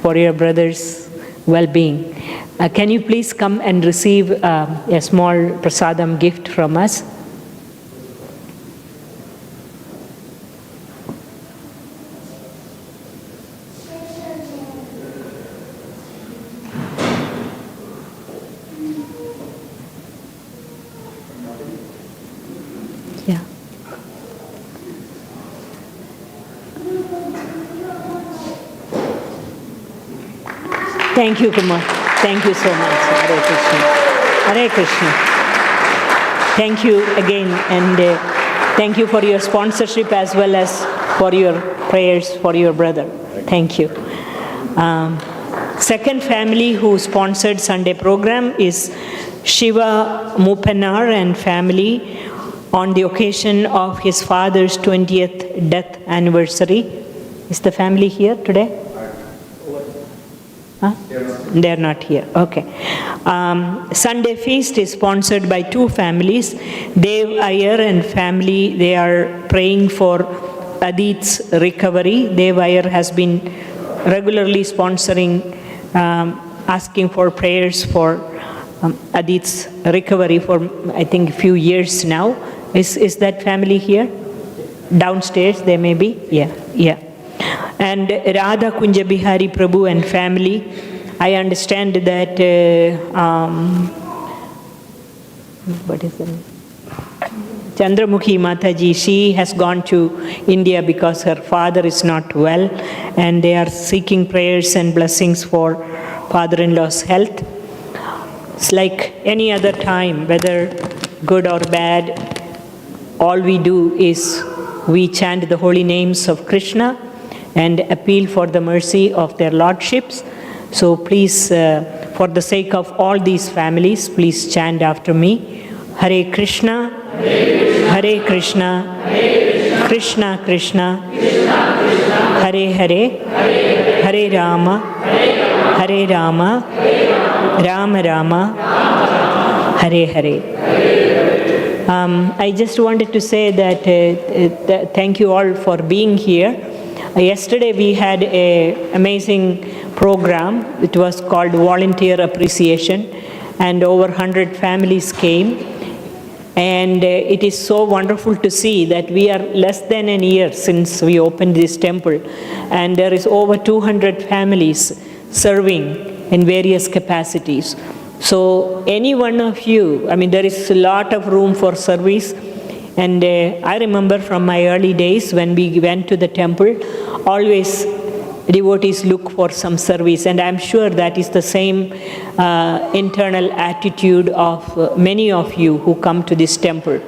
for your brother's well-being. Can you please come and receive a small prasadam gift from us? Yeah. Thank you, Kumar. Thank you so much. Hare Krishna. Hare Krishna. Thank you again, and thank you for your sponsorship as well as for your prayers for your brother. Thank you. Second family who sponsored Sunday program is Shiva Mupanar and family on the occasion of his father's 20th death anniversary. Is the family here today? Huh? They're not here. Okay. Sunday feast is sponsored by two families, Dev Iyer and family. They are praying for Adit's recovery. Dev Iyer has been regularly sponsoring, asking for prayers for Adit's recovery for, I think, a few years now. Is that family here? Downstairs, they may be? Yeah. And Radha Kunja Bihari Prabhu and family. I understand that, what is the name? Chandramukhi Mataji, she has gone to India because her father is not well, and they are seeking prayers and blessings for father-in-law's health. It's like any other time, whether good or bad, all we do is we chant the holy names of Krishna and appeal for the mercy of their lordships. So please, for the sake of all these families, please chant after me. Hare Krishna, Hare Krishna, Krishna Krishna, Hare Hare, Hare Rama, Hare Rama, Rama Rama, Hare Hare. I just wanted to say that thank you all for being here. Yesterday we had an amazing program. It was called Volunteer Appreciation, and over 100 families came. And it is so wonderful to see that we are less than a year since we opened this temple, and there is over 200 families serving in various capacities. So any one of you, I mean, there is a lot of room for service. And I remember from my early days when we went to the temple, always devotees look for some service, and I'm sure that is the same internal attitude of many of you who come to this temple.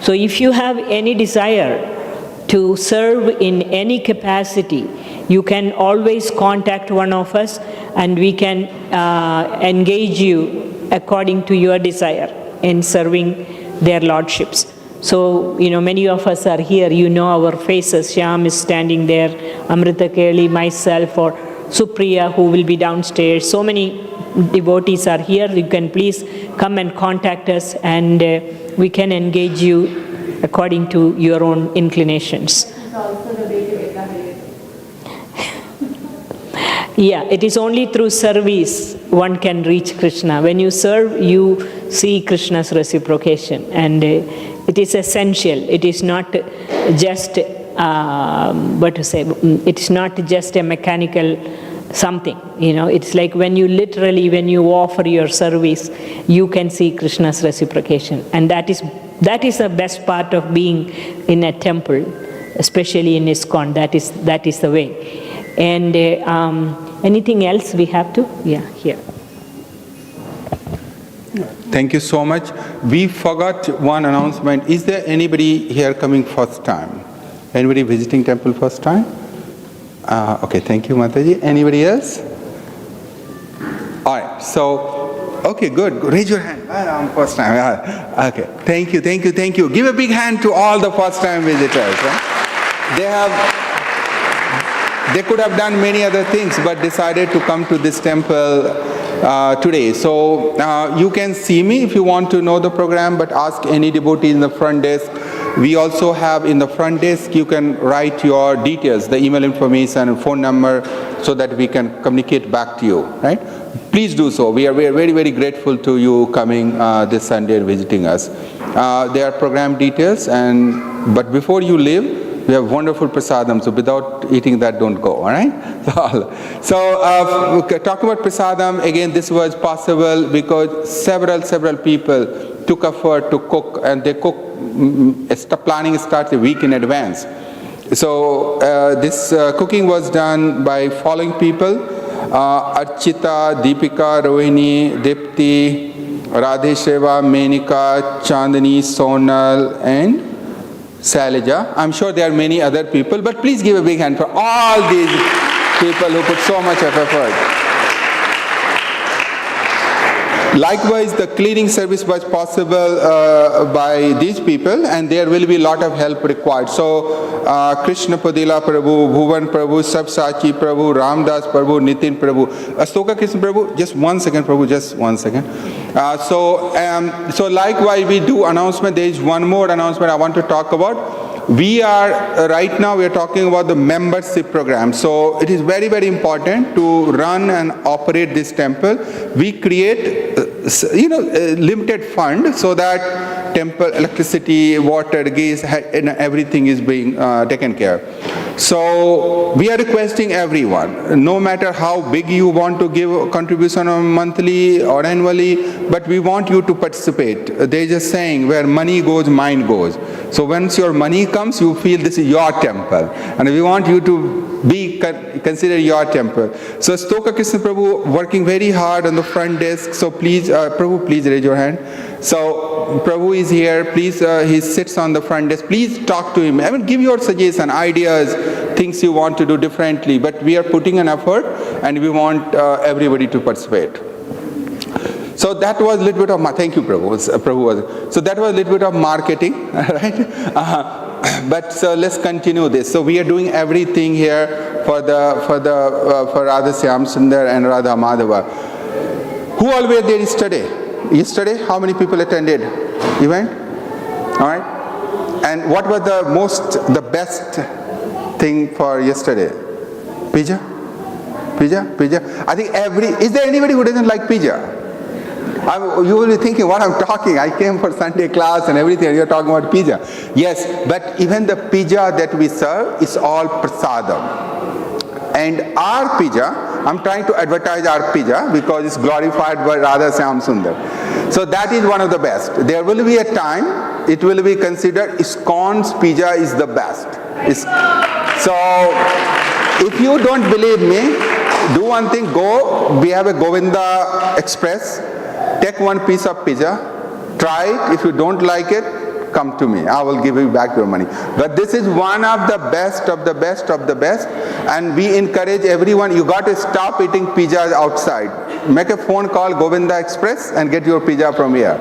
So if you have any desire to serve in any capacity, you can always contact one of us, and we can engage you according to your desire in serving their lordships. So, many of us are here, our faces. Shyam is standing there, Amrita-keli, myself, or Supriya, who will be downstairs. So many devotees are here. You can please come and contact us, and we can engage you according to your own inclinations. Yeah, it is only through service one can reach Krishna. When you serve, you see Krishna's reciprocation, and it is essential. It is not just, it's not just a mechanical something, It's like when you offer your service, you can see Krishna's reciprocation. And that is the best part of being in a temple, especially in ISKCON. That is the way. And anything else we have to? Yeah, here. Thank you so much. We forgot one announcement. Is there anybody here coming first time? Anybody visiting temple first time? Okay, thank you, Mathaji. Anybody else? All right, so, okay, good. Raise your hand. I'm first time. Okay, thank you. Give a big hand to all the first time visitors. They could have done many other things, but decided to come to this temple today. So you can see me if you want to know the program, but ask any devotee in the front desk. We also have in the front desk, you can write your details, the email information and phone number, so that we can communicate back to you, right? Please do so. We are very, very grateful to you coming this Sunday and visiting us. There are program details, but before you leave, we have wonderful prasadam, so without eating that, don't go, all right? So talking about prasadam, again, this was possible because several people took effort to cook, and they cook, planning starts a week in advance. So this cooking was done by following people: Archita, Deepika, Rohini, Dipti, Radhesheva, Menika, Chandani, Sonal, and Sailaja. I'm sure there are many other people, but please give a big hand for all these people who put so much of effort. Likewise, the cleaning service was possible by these people, and there will be a lot of help required. So, Krishna Padila Prabhu, Bhuvan Prabhu, Sabsachi Prabhu, Ramdas Prabhu, Nitin Prabhu, Astoka Krishna Prabhu, just 1 second, Prabhu, just 1 second. So likewise, we do announcement. There is one more announcement I want to talk about. We are, right now, we are talking about the membership program. So it is very, very important to run and operate this temple. We create, a limited fund so that temple, electricity, water, gas, and everything is being taken care of. So we are requesting everyone, no matter how big you want to give a contribution on monthly or annually, but we want you to participate. They're just saying where money goes, mind goes. So once your money comes, you feel this is your temple, and we want you to be consider your temple. So Stoka Krishna Prabhu working very hard on the front desk. So please, Prabhu, please raise your hand. So Prabhu is here. Please, he sits on the front desk. Please talk to him. I mean, give your suggestions, ideas, things you want to do differently. But we are putting an effort, and we want everybody to participate. So that was a little bit of thank you, Prabhu. So that was a little bit of marketing, right? But so let's continue this. So we are doing everything here for Radha Syam Sundar and Radha Madhava. Who all were there yesterday? Yesterday, how many people attended event? All right? And what was the best thing for yesterday? Pizza? Pizza? Pizza? I think is there anybody who doesn't like pizza? You will be thinking, what I'm talking, I came for Sunday class and everything, and you're talking about pizza. Yes, but even the pizza that we serve is all prasadam. And our pizza, I'm trying to advertise our pizza because it's glorified by Radha Syam Sundar. So that is one of the best. There will be a time, it will be considered ISKCON's pizza is the best. So, if you don't believe me, do one thing, we have a Govinda Express, take one piece of pizza, try it, if you don't like it, come to me, I will give you back your money. But this is one of the best of the best of the best, and we encourage everyone, you got to stop eating pizzas outside. Make a phone call, Govinda Express, and get your pizza from here.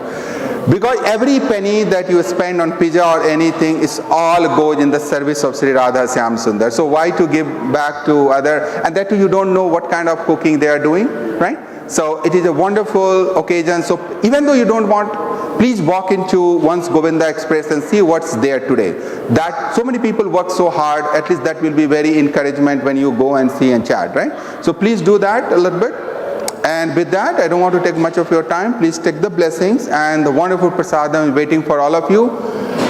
Because every penny that you spend on pizza or anything is all goes in the service of Sri Radha Syam Sundar. So why to give back to other, and that too you don't know what kind of cooking they are doing, right? So it is a wonderful occasion. So even though you don't want, please walk into once Govinda Express and see what's there today. That so many people work so hard, at least that will be very encouragement when you go and see and chat, right? So please do that a little bit. And with that, I don't want to take much of your time. Please take the blessings, and the wonderful prasadam is waiting for all of you.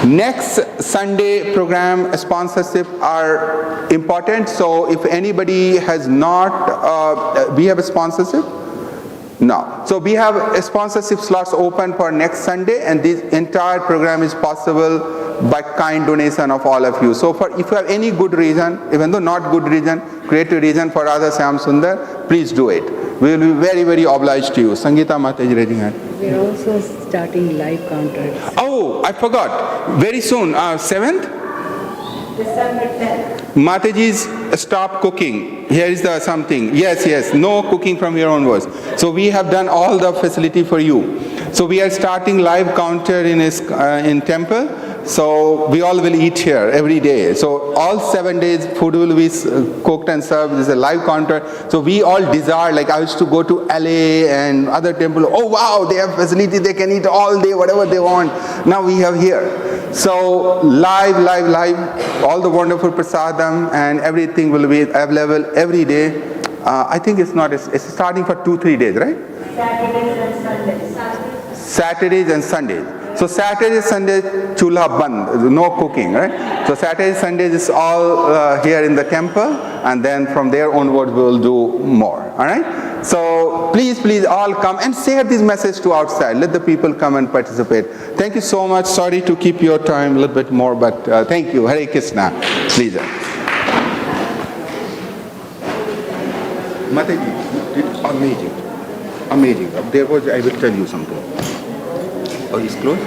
Next Sunday program sponsorship are important. So if anybody has not, we have a sponsorship? No. So we have a sponsorship slots open for next Sunday, and this entire program is possible by kind donation of all of you. So if you have any good reason, even though not good reason, creative reason for Radha Syam Sundar, please do it. We will be very, very obliged to you. Sangeeta Mataji raising hand. We're also starting live counters. Oh, I forgot. Very soon, 7th? December 10th. Mataji's stop cooking. Here is the something. Yes, no cooking from your own words. So we have done all the facility for you. So we are starting live counter in temple. So we all will eat here every day. So all 7 days food will be cooked and served. There's a live counter. So we all desire, like I used to go to LA and other temple. Oh wow, they have facility, they can eat all day, whatever they want. Now we have here. So live, all the wonderful prasadam and everything will be available every day. I think it's starting for 2-3 days, right? Saturdays and Sundays. So Saturday, Sunday, chulha band, no cooking, right? So Saturday, Sunday is all here in the temple, and then from there onward we will do more, all right? So please all come and share this message to outside. Let the people come and participate. Thank you so much. Sorry to keep your time a little bit more, but thank you. Hare Krishna. Please. Mataji, amazing. There was, I will tell you something. Oh, it's closed?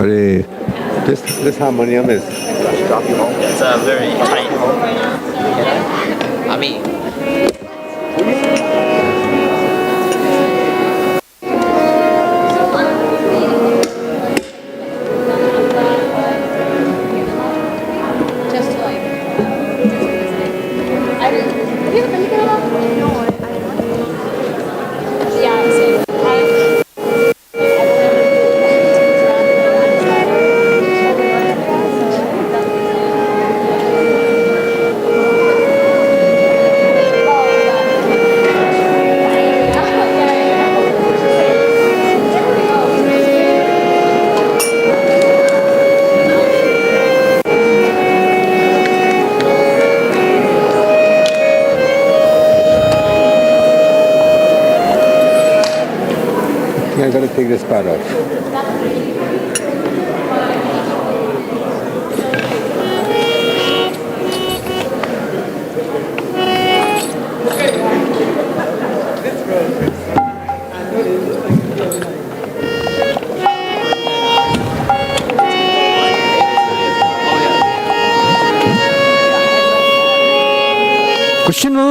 Hare. This harmonium is. It's very tight. take this part off. Krishna,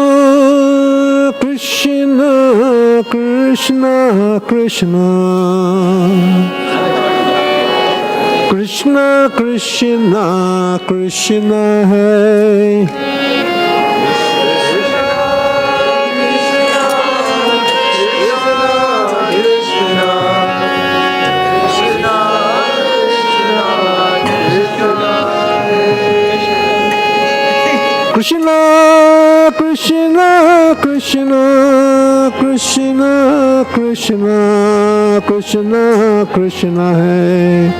Krishna, Krishna, Krishna, Krishna, Krishna, Krishna, Hai. Krishna, Krishna, Krishna, Krishna, Krishna, Krishna, Krishna, Hai.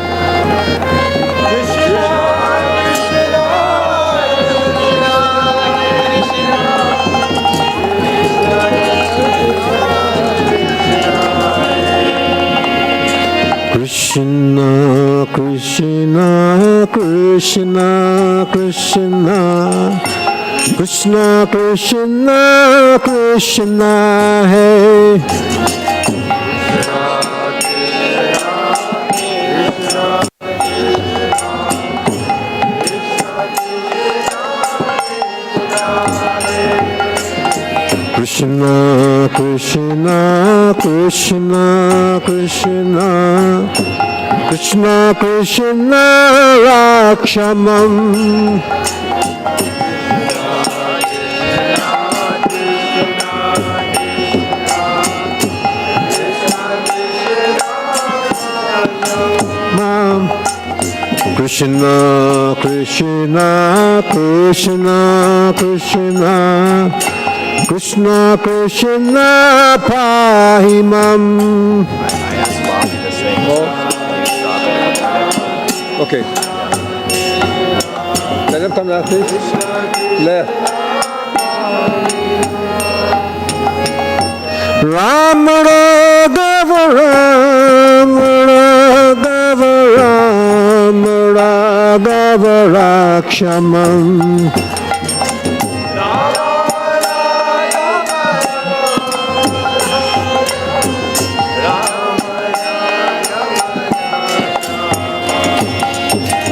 Krishna, Krishna, Krishna, Krishna, Krishna, Krishna, Krishna, Hai. Krishna, Krishna, Krishna, Krishna, Krishna, Krishna, Rakshamam. Krishna, Krishna, Krishna, Krishna, Krishna, Krishna, Pahimam. Okay. Let them come now, please. Left. Ram Raghav Ram Raghav Ram Raghav Rakshamam.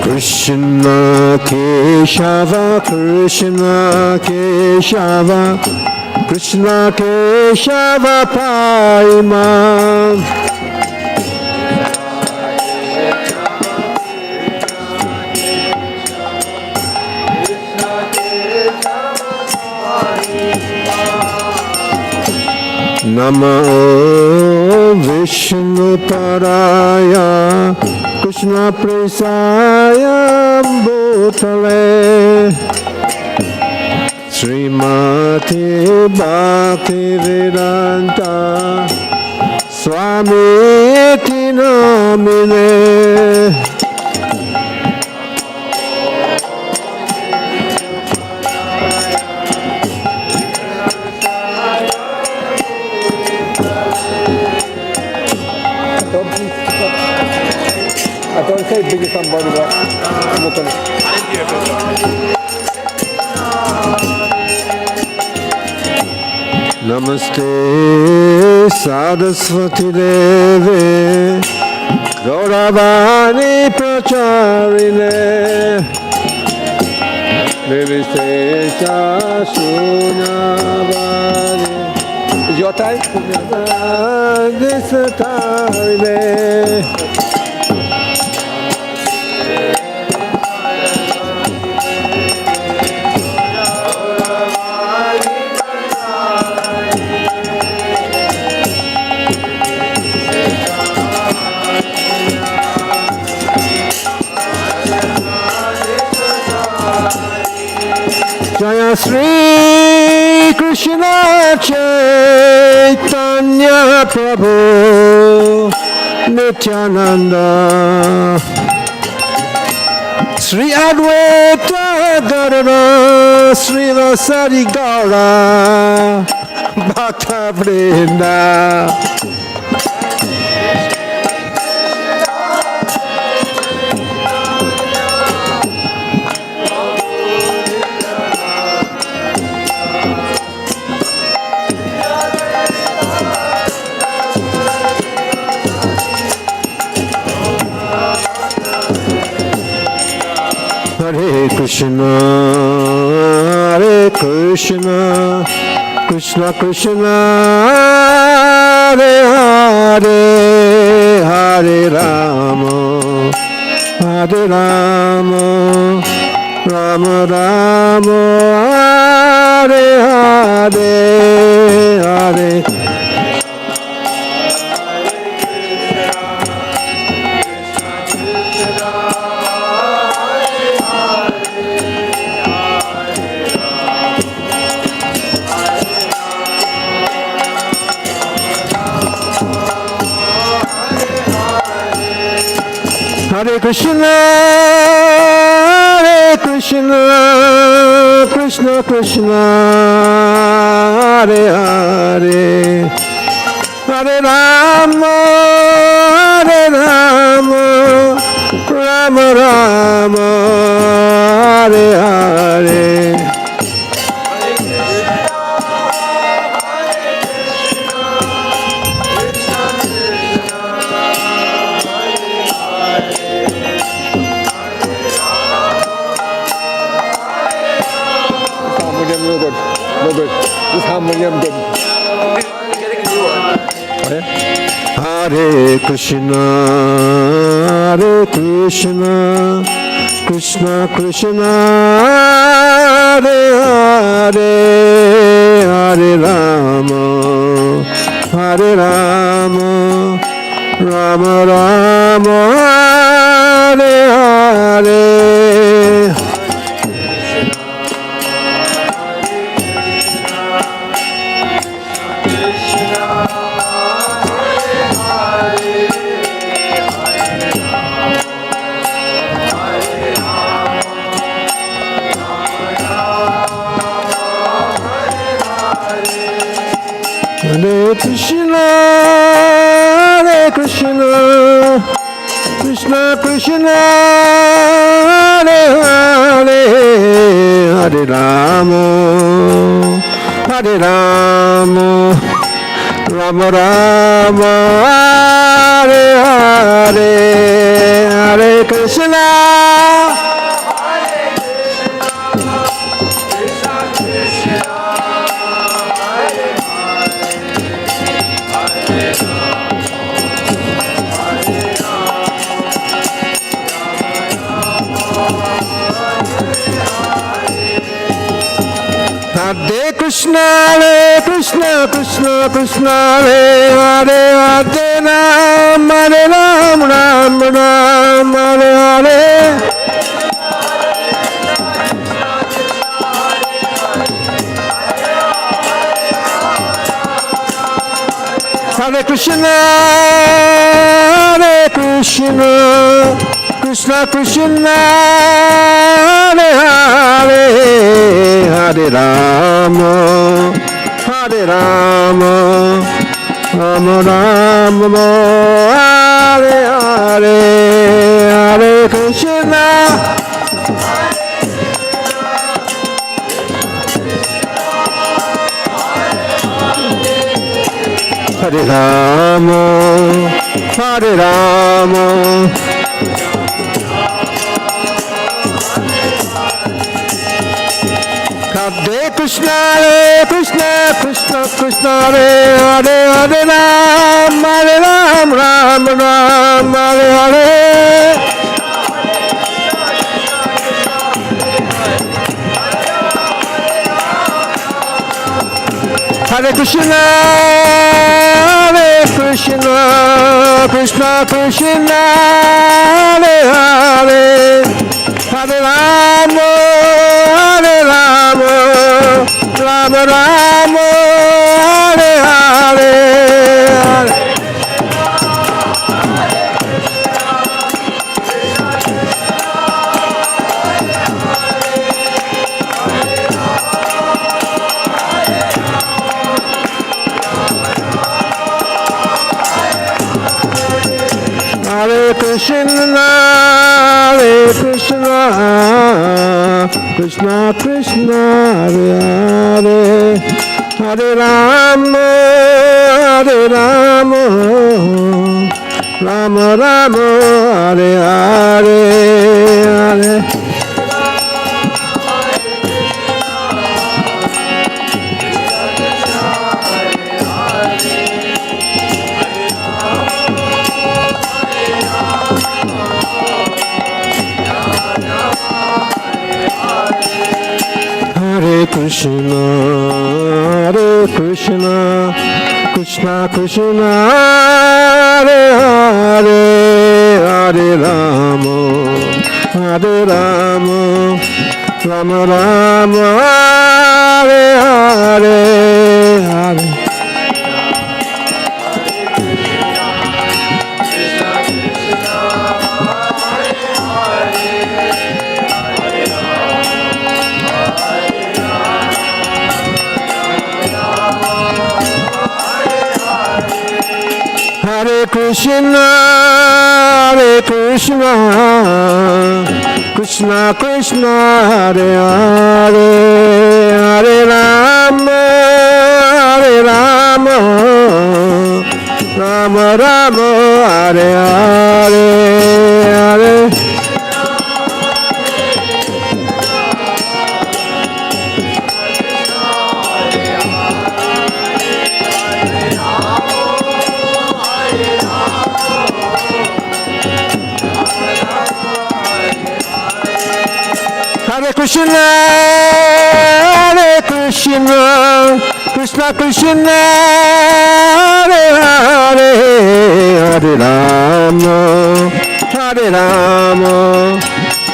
Krishna Keshava, Krishna Keshava, Krishna Keshava Paimam. Namo Vishnu Paraya Krishna Presaya Bhutale Srimati Bhakti Vedanta Swami Iti Namine. I don't say big somebody, but I'm open. Namaste Saraswati Deve Gauravani Pracharine Devi Sesha Sunyavani. Is your time? This time. Jaya Sri Krishna Chaitanya Prabhu Nityananda Sri Advaita Gadadhara Sri Vasari Gaura Bhakta Vrinda Hare Krishna, Hare Krishna, Krishna Krishna, Hare Hare, Hare Rama, Hare Rama, Rama Rama, Hare Hare, Hare Hare Krishna, Hare Krishna, Krishna Krishna, Hare Hare, Hare Rama, Hare Rama, Rama Rama, Hare Hare. No good. This harmonium good. Hare Krishna, Hare Krishna, Krishna Krishna, Hare Hare, Hare Rama, Hare Rama, Rama Rama, Hare Hare. Hare Krishna, Hare Krishna, Krishna Krishna, Hare Hare, Hare Rama, Hare Rama, Rama Rama, Hare Hare, Hare Krishna. Hare Krishna, Hare Krishna, Krishna Krishna, Hare Hare, Hare Ram, Hare Ram, Ram Ram, Hare Hare. Hare Krishna, Hare Krishna, Krishna Krishna, Hare Hare, Hare Rama, Hare Rama, Rama Rama, Hare Hare, Hare Krishna. Hare Rama, Hare Rama, Hare Krishna, Hare Krishna, Krishna Krishna, Hare Hare, Hare Ram, Hare Ram, Ram Ram, Hare Hare. Hare Krishna, Hare Krishna, Krishna Krishna, Hare Hare, Hare Rama, Hare Rama, Rama Rama, Hare Hare. Hare Krishna, Hare Krishna, Krishna Krishna, Hare Hare, Hare Rama, Hare Rama, Rama Rama, Hare Hare, Hare. Hare Krishna, Krishna Krishna, Hare Hare, Hare Rama, Rama Rama, Hare Hare, Hare. Hare Krishna, Krishna Krishna, Hare Hare, Hare Rama, Rama Rama, Hare Hare, Hare. Hare Krishna, Krishna Krishna, Hare Hare, Hare Rama,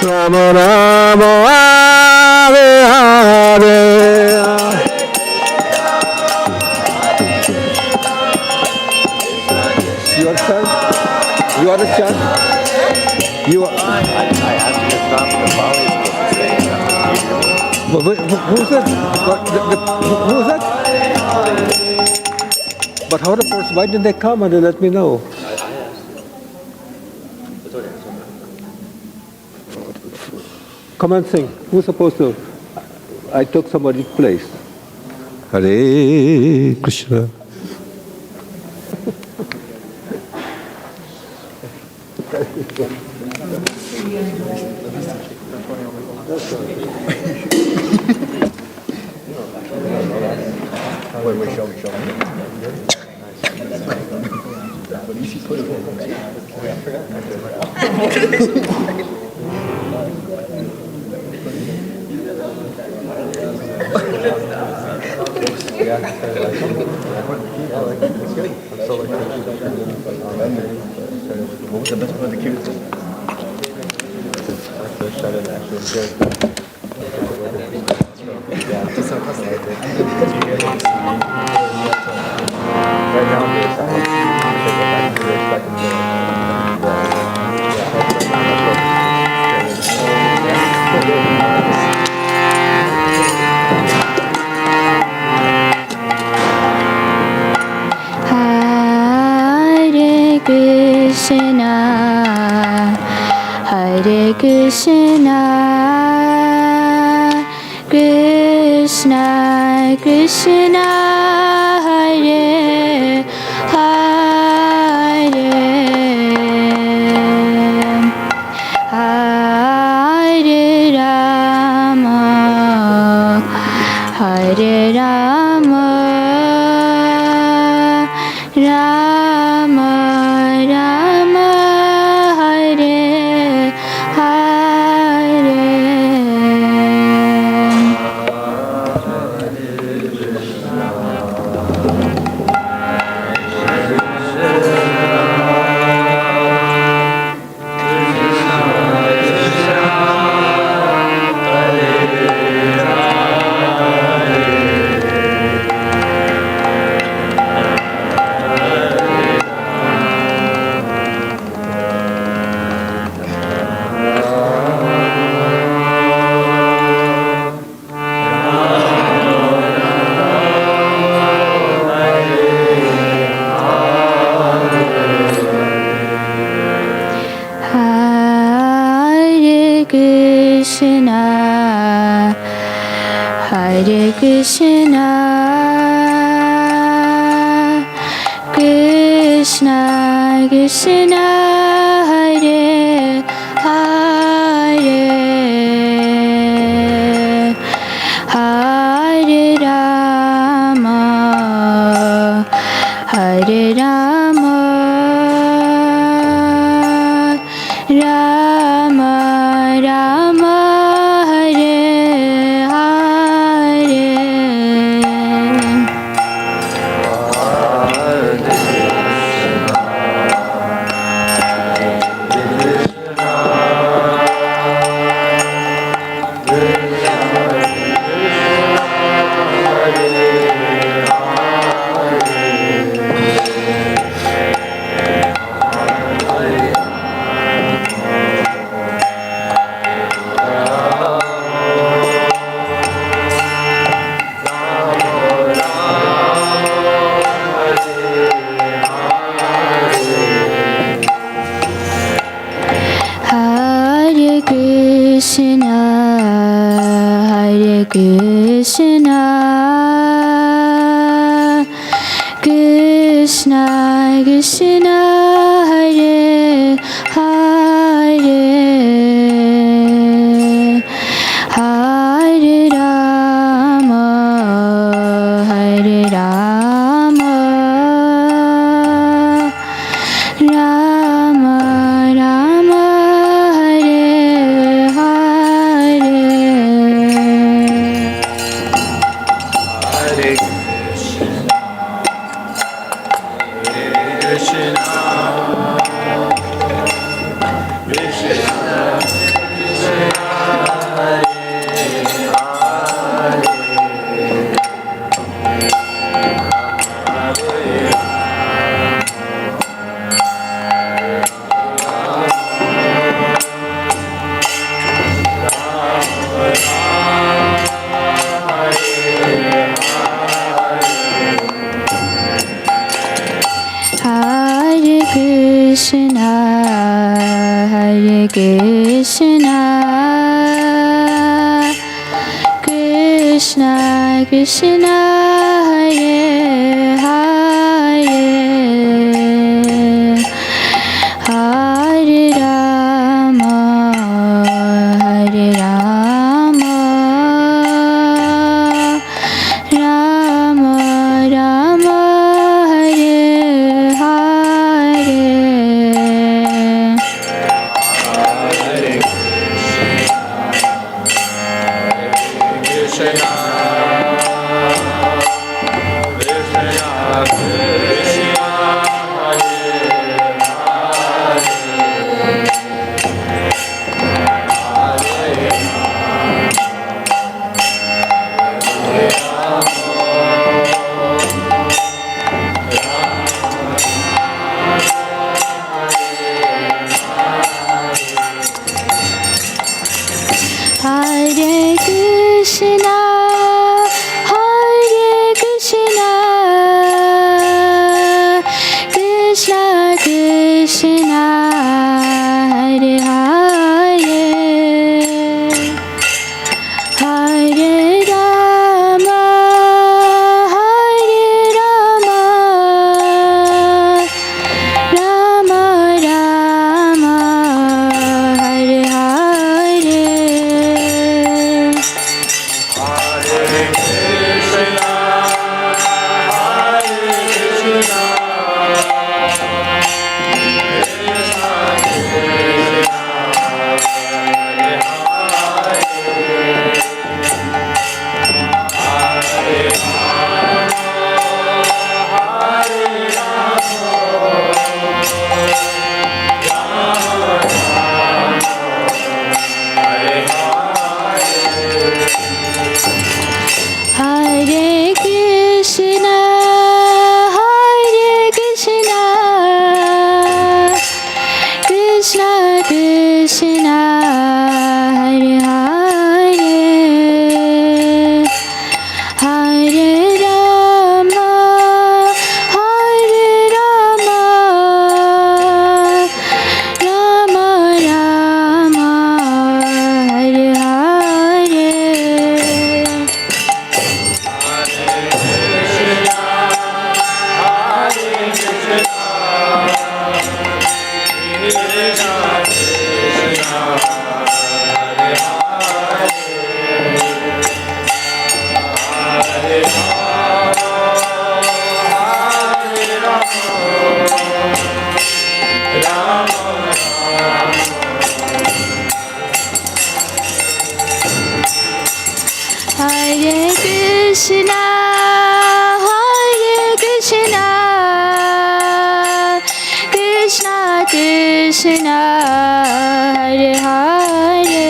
Rama Rama, Hare Hare. Your son? You are a son? You are. Who's that? Who's that? But how the person? Why didn't they come and they let me know? Come and sing. Who's supposed to? I took somebody's place. Hare Krishna. Hare Krishna, Krishna Krishna, Hare Hare, Hare Rama, Hare Rama, Rama Rama, Hare Hare. Hare Krishna, Hare Krishna, Krishna Krishna, Hare Hare, Hare Rama, Hare Rama, Rama Rama, Hare Hare. Krishna, Hare Krishna, Krishna Krishna, Hare Hare, Hare Rama, Hare Rama, Rama Rama, Hare Hare. Hare Krishna, Hare Krishna, Krishna Krishna, Hare Hare, Hare Rama, Hare Rama, Rama Rama, Hare Hare. Hare Krishna, Hare Krishna, Krishna Krishna, Hare Hare, Hare Rama, Hare Rama, Rama Rama, Hare Hare. Hare Krishna, Hare Krishna, Krishna Krishna, Hare Hare, Hare Rama, Hare Rama, Rama Rama, Hare Hare. Hare Krishna, Hare Krishna, Krishna Krishna, Hare Hare,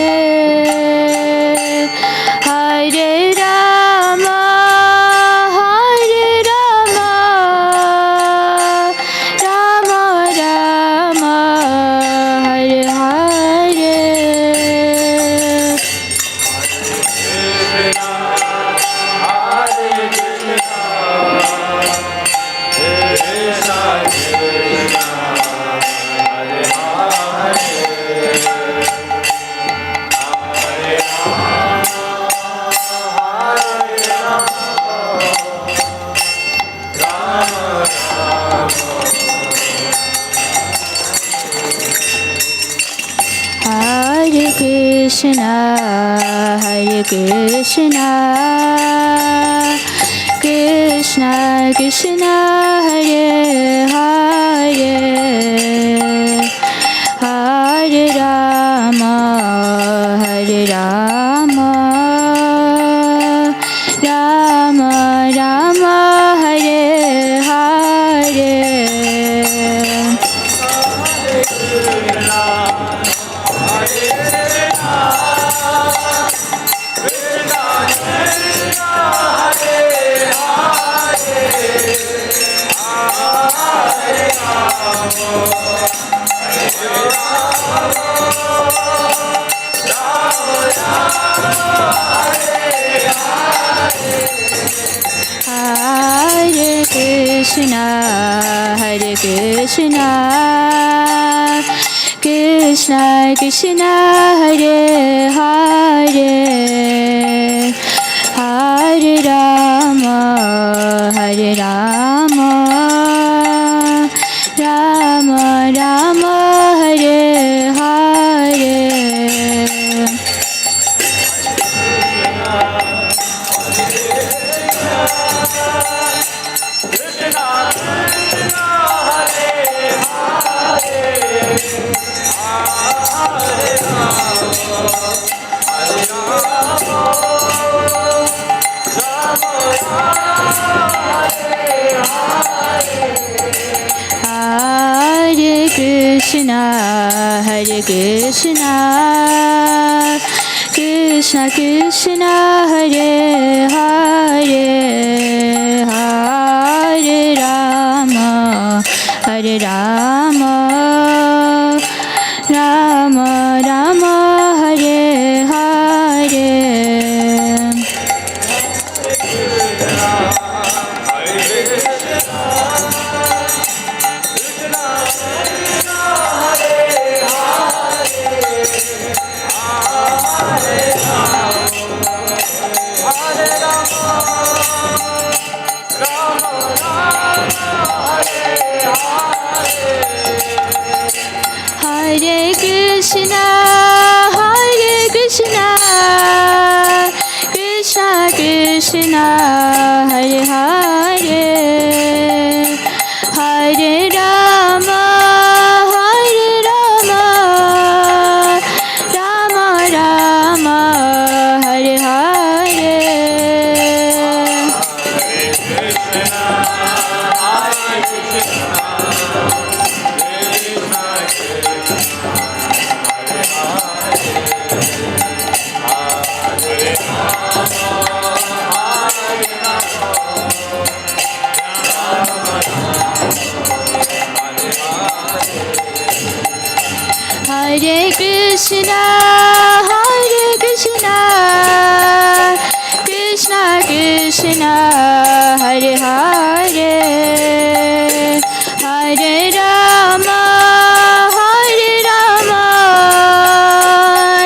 Hare Rama, Hare Rama, Rama Rama, Hare Hare. Hare Krishna, Krishna Krishna Hare Hare, Hare Rama, Hare Rama, Rama Rama Hare Hare. Hare Krishna, Krishna Krishna Hare Hare, Hare Rama, Hare Rama, Rama Rama Hare Hare. Hare Krishna, Krishna Krishna Hare Hare, Hare Rama, Hare Rama, Rama Rama Hare Hare. Hare Krishna, Krishna Krishna Hare Hare, Hare Rama, Rama Rama Hare Hare. Hare Krishna, Krishna Krishna Hare Hare, Hare Rama,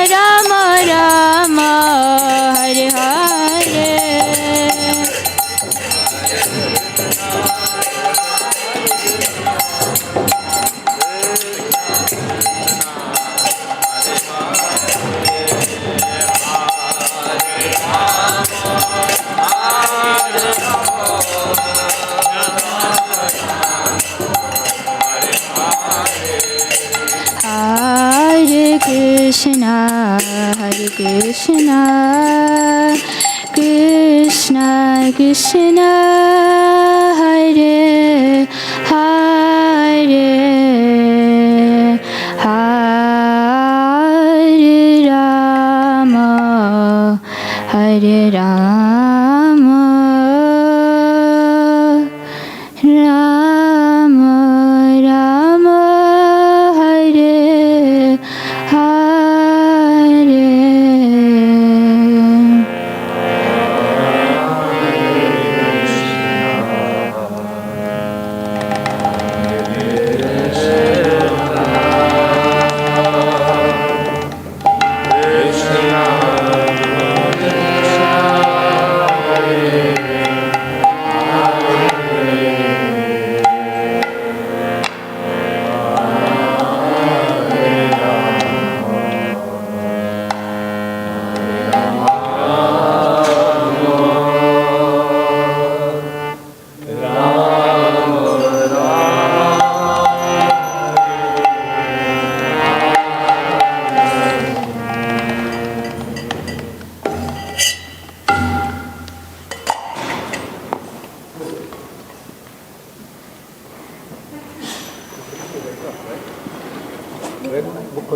Rama Rama Hare Hare. Hare Krishna, Krishna Krishna Hare Hare, Hare Rama, Hare Rama, Rama Rama Hare Hare.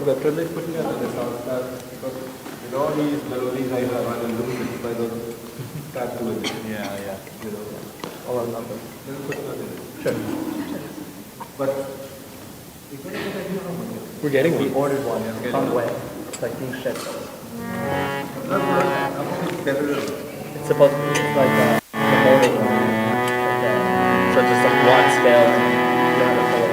veteran is putting out the sound because you know he's melodies I have and looking by the tattoo. Yeah. You know, all numbers. Then put it on it. Sure. But we're getting the ordered one on the way. It's like being shipped. It's supposed to be like the ordered one. So it's just like one scale. You don't have to follow it.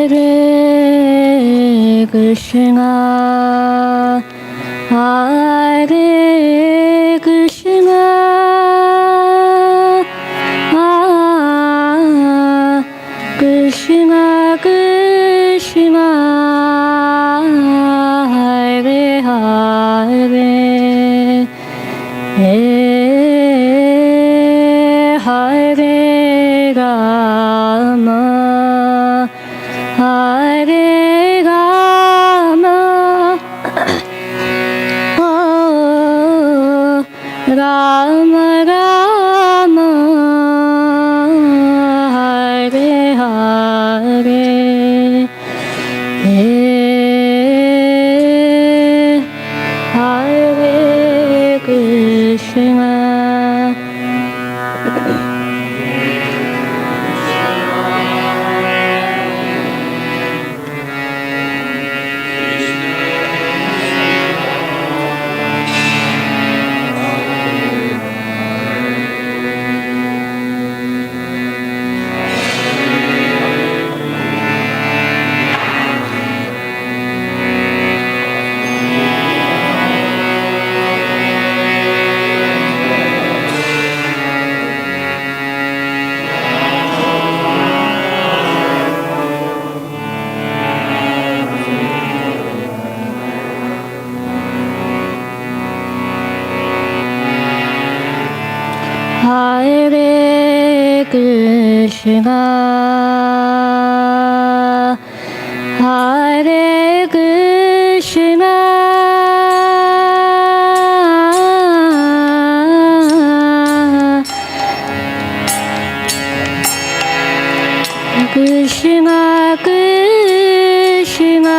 Hare Krishna, Hare Krishna, Krishna Krishna, Hare Hare, Hare Rama, Hare Rama, oh, Rama Rama, Hare Hare, Hare Krishna. Hare Krishna, Hare Krishna, Krishna Krishna,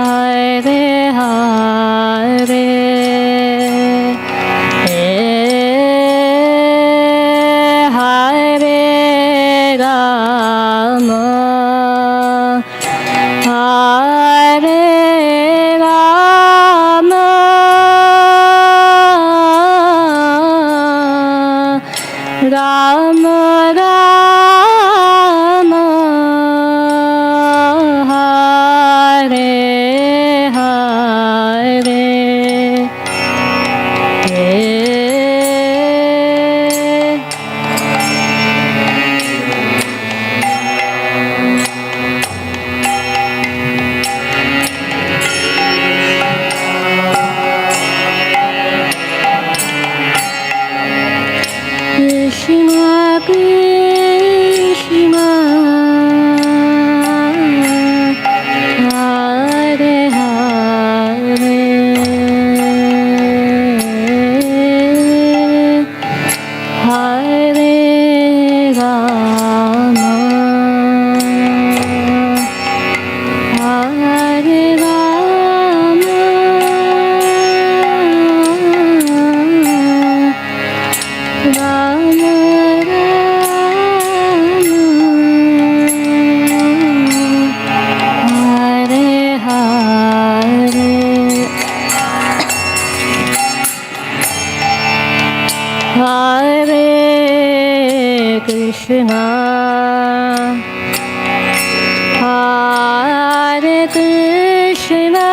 Hare Hare, Hare Rama, Hare Rama, Rama Rama, Hare Hare, Krishna Krishna, Hare Hare, Hare Rama, Hare Rama, Rama Hare Krishna, Hare Krishna,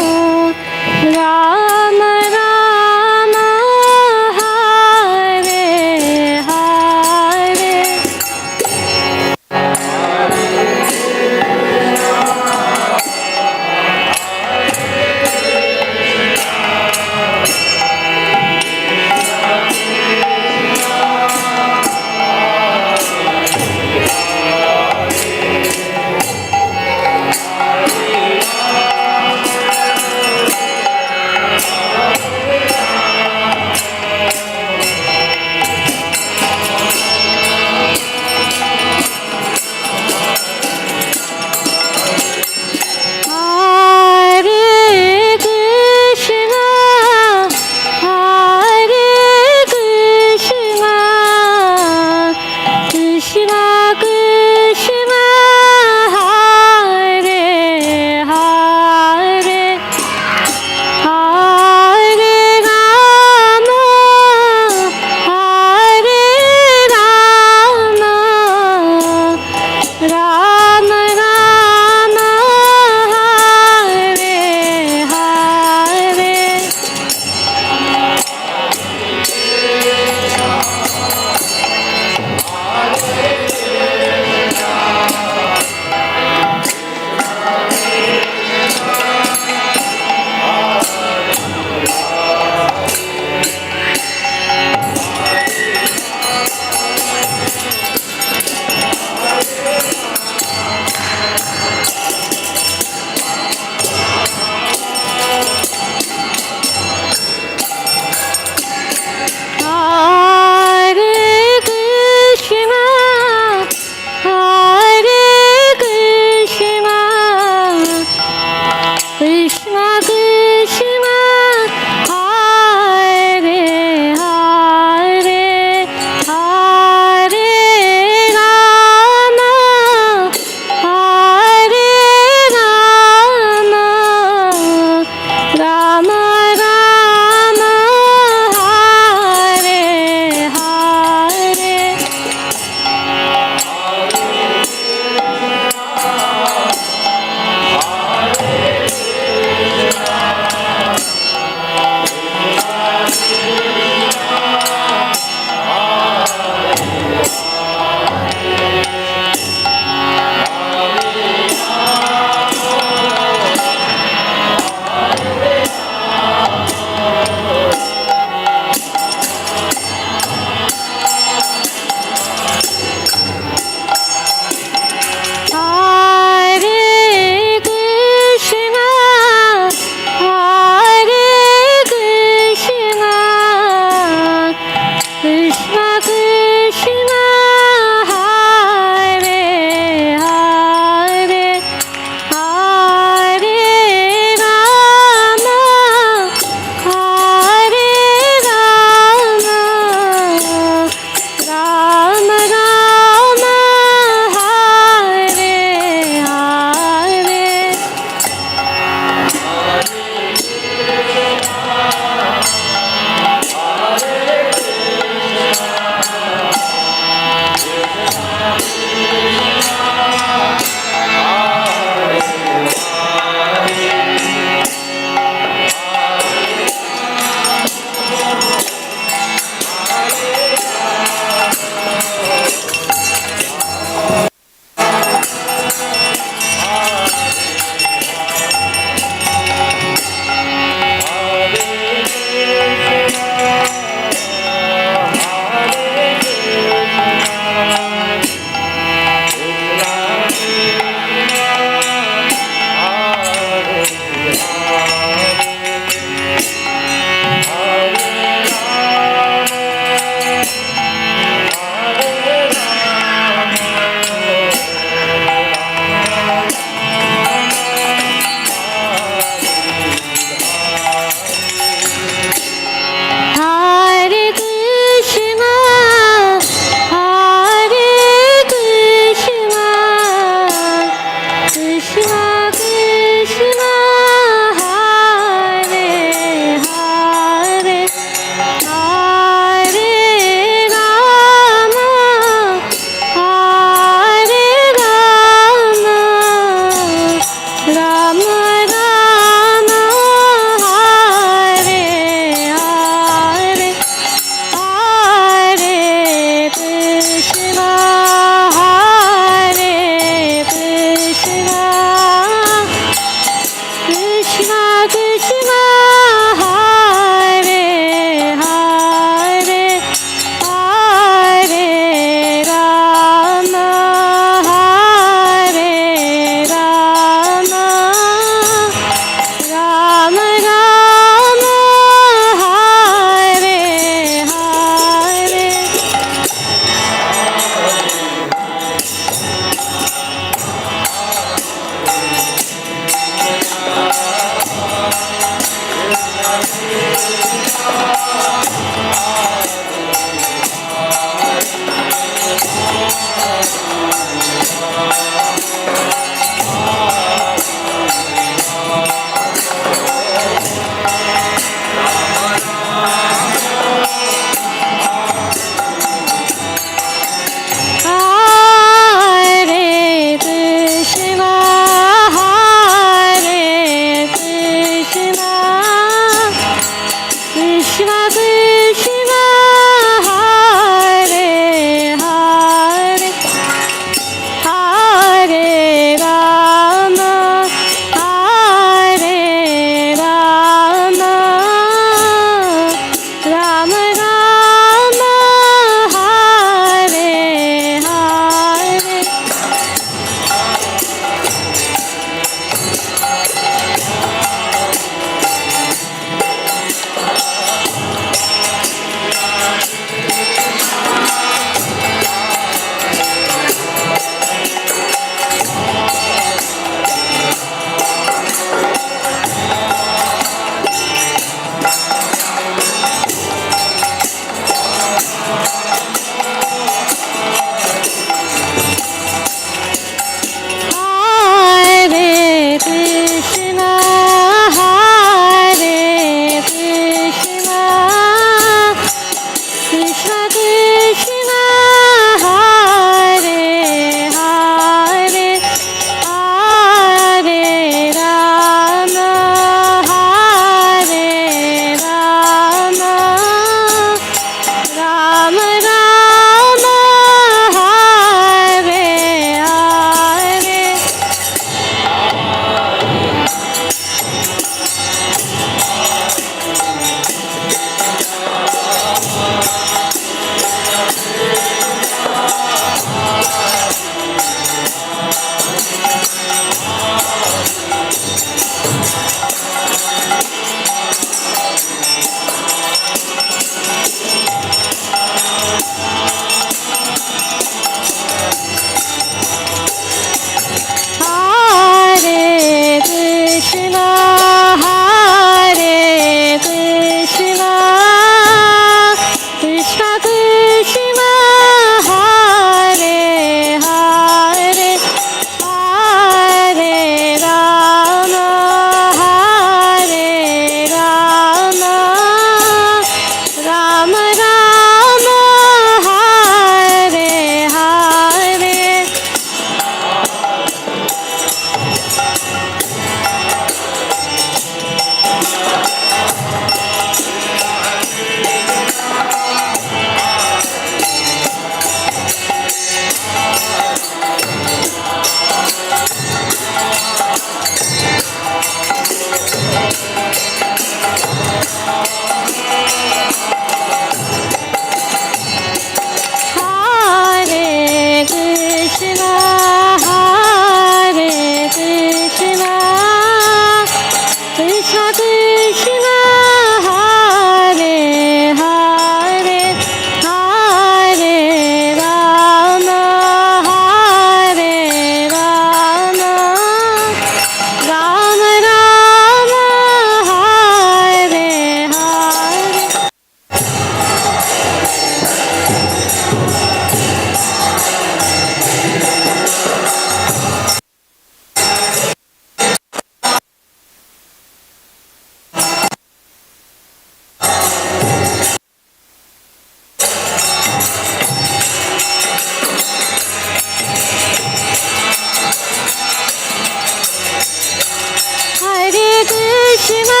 Krishna,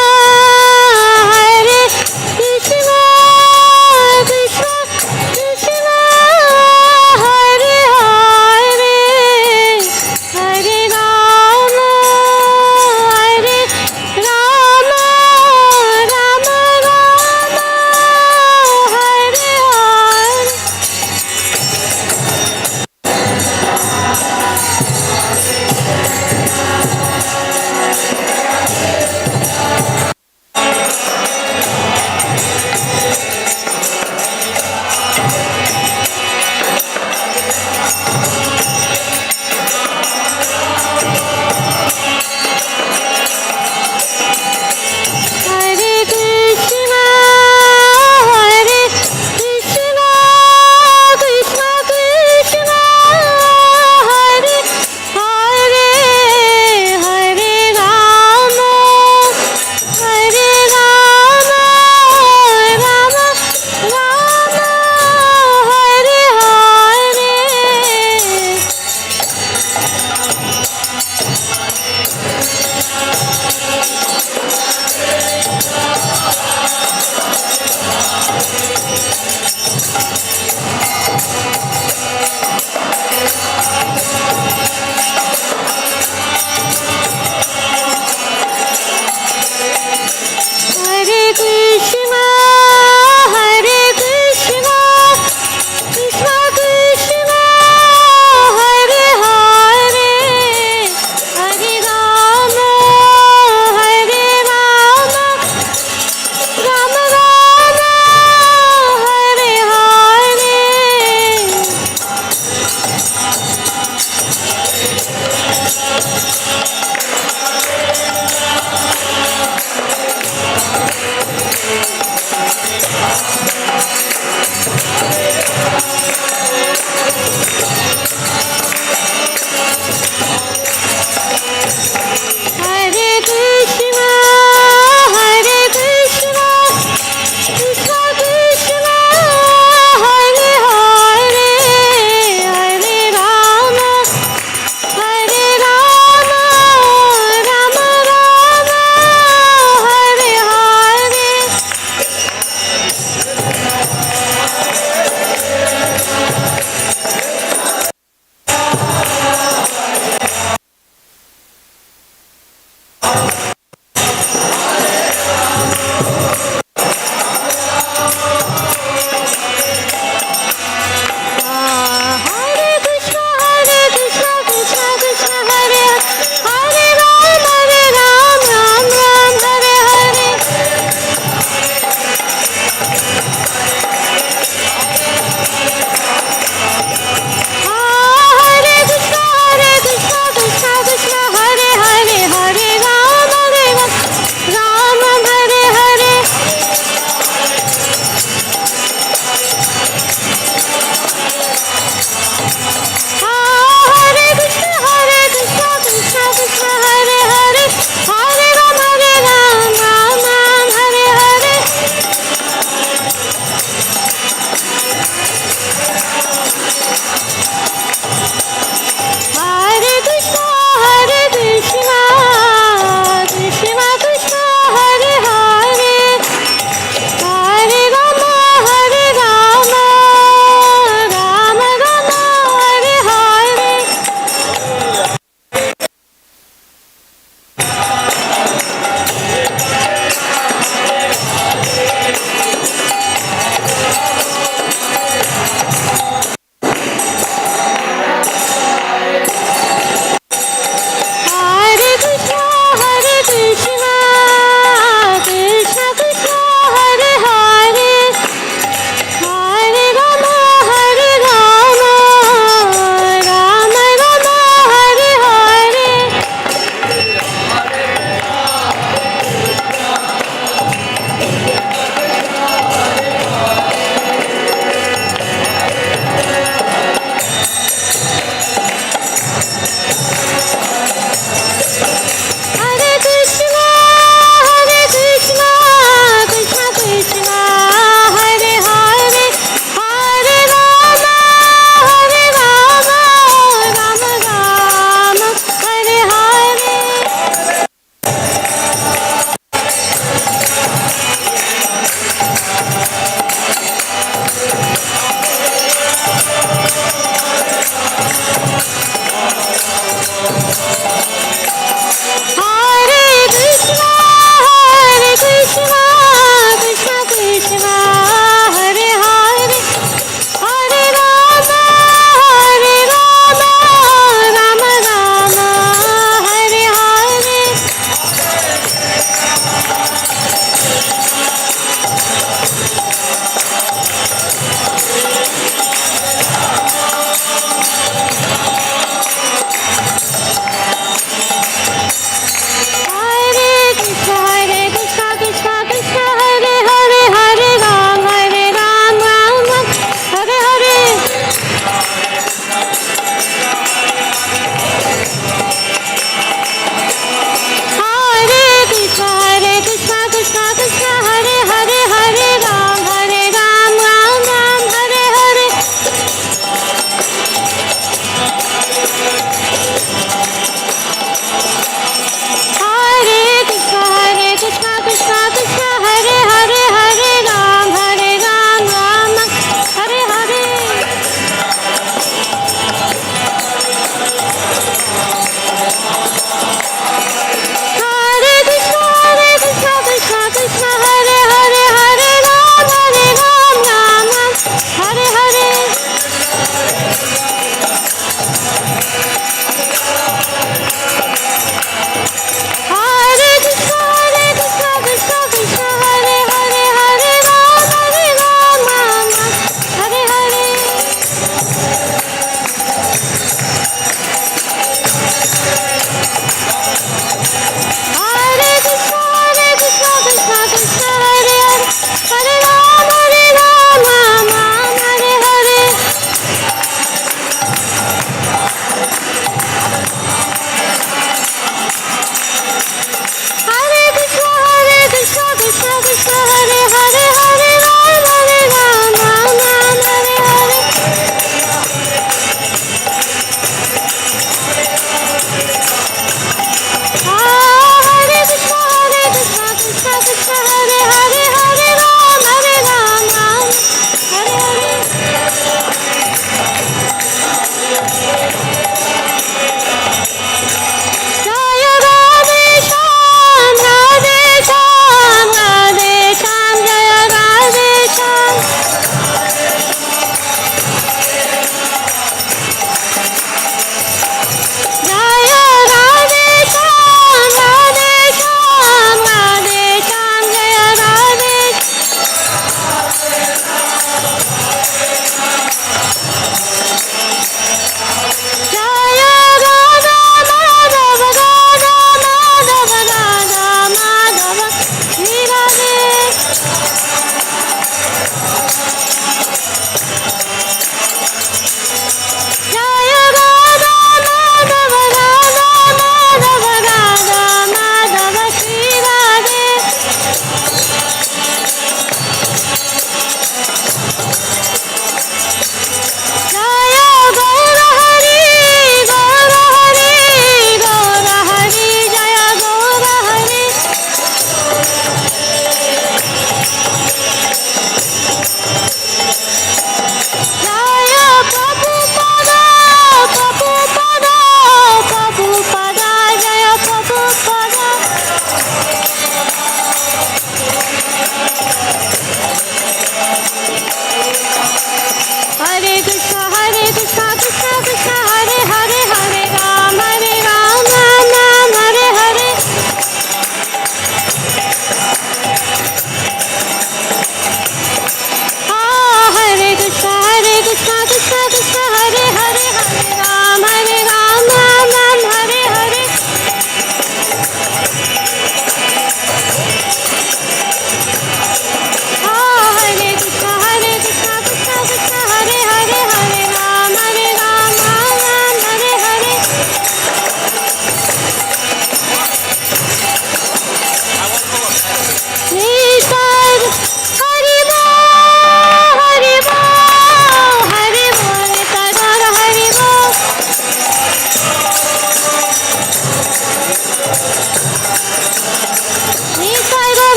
Hare Krishna, Krishna Krishna, Hare Hare, Hare Rama, Hare Rama, Rama Rama, Hare Hare.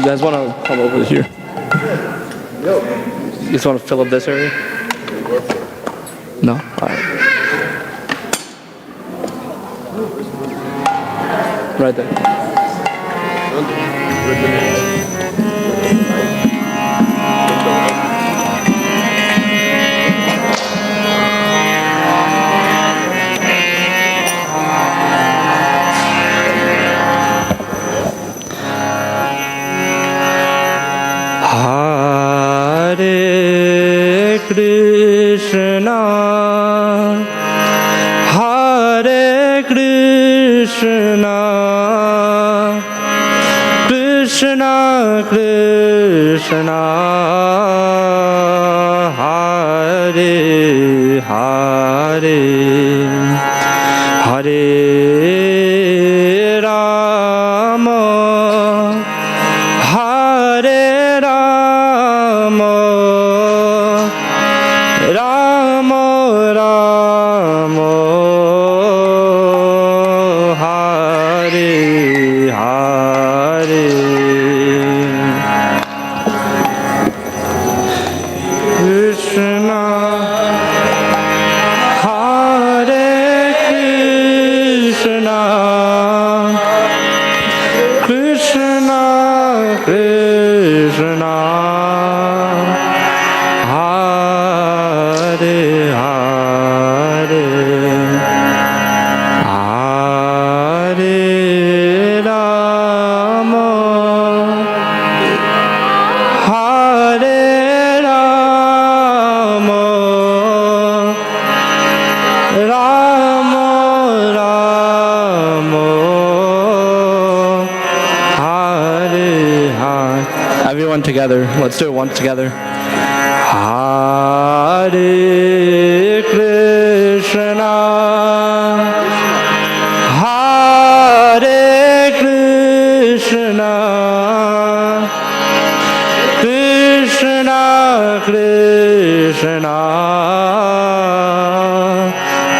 You guys want to come over here? You just want to fill up this area? No? All right. Right there. Hare Krishna, Hare Krishna, Krishna Krishna, Hare Hare, Hare Rama, Hare Rama, Rama Rama, Hare Hare, Krishna, Hare Krishna, Krishna Krishna, Hare Hare, Hare Rama, Hare Rama, Rama Rama, Hare Hare. Everyone together. Let's do it once together. Hare Krishna, Hare Krishna, Krishna Krishna,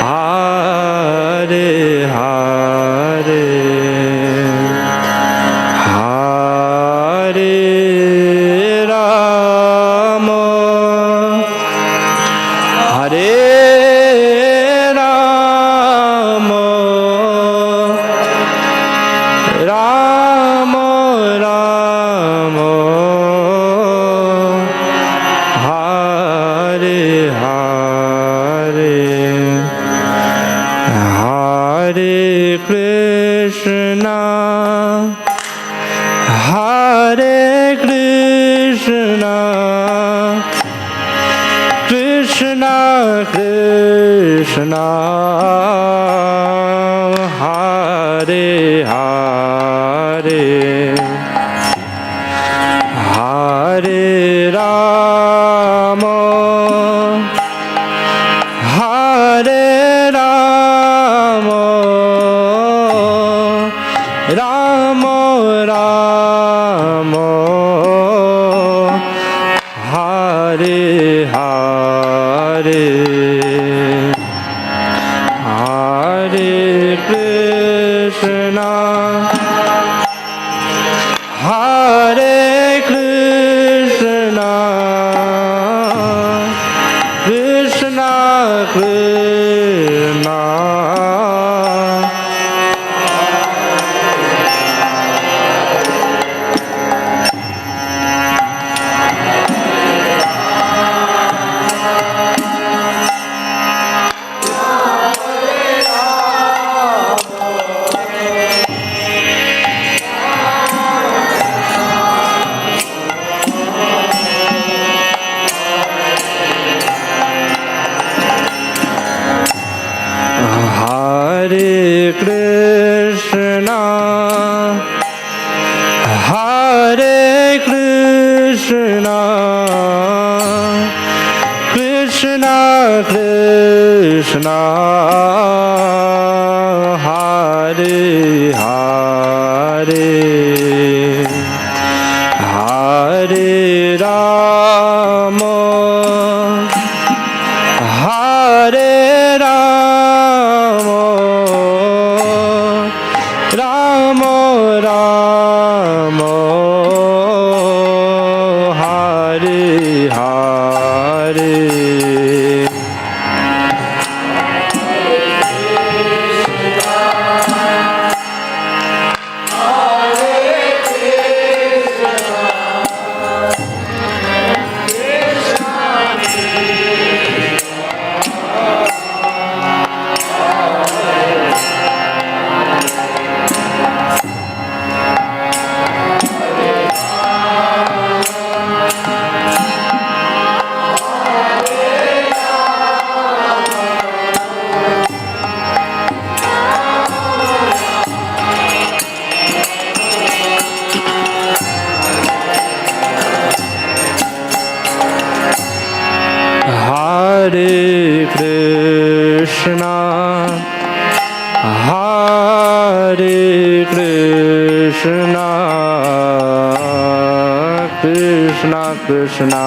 Hare Hare, Hare Rama, Hare Rama, Rama Rama, Hare Hare, Hare Krishna, Hare Krishna, Krishna Krishna, Hare Hare, Hare Rama, Hare Rama, Rama Rama, Hare Hare, Hare Krishna, Hare Krishna, Krishna Krishna, Hare Krishna, Hare Krishna, Krishna Krishna, Hare Hare, Hare Rama, Hare Rama, Rama Rama, Krishna Krishna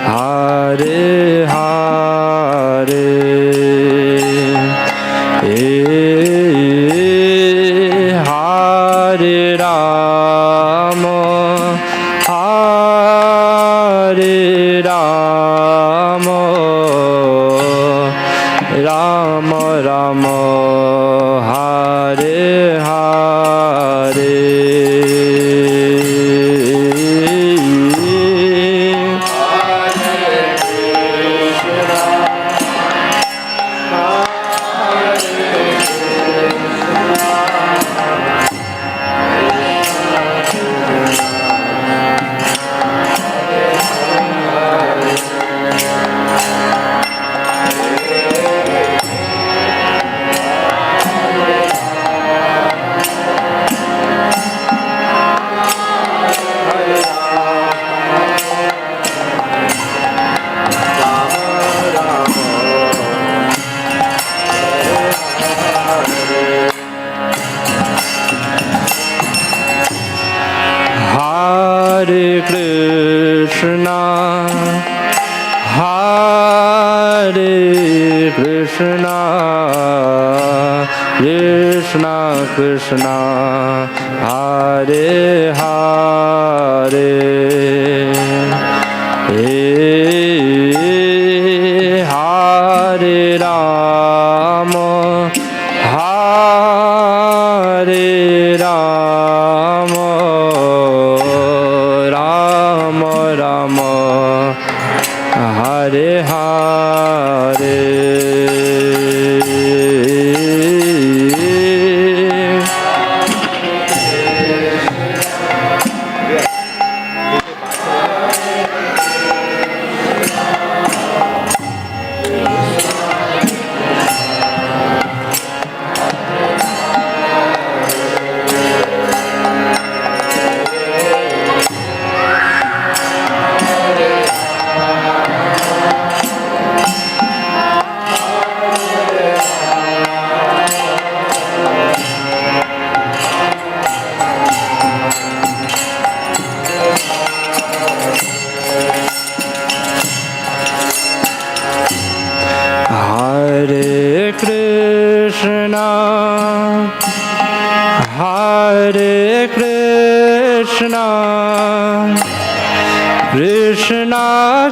Hare Hare Hare Rama Hare Rama Rama Rama Hare Hare Hare Krishna Hare Krishna Krishna Krishna Hare Hare Hare Rama Hare Rama Rama Rama Hare Hare Hare Krishna Hare Krishna Krishna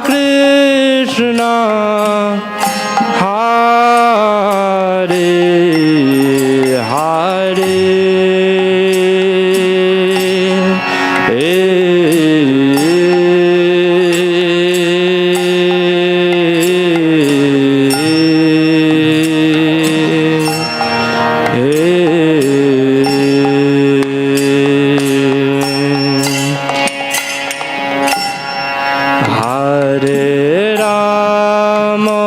Krishna Hare Hare Rama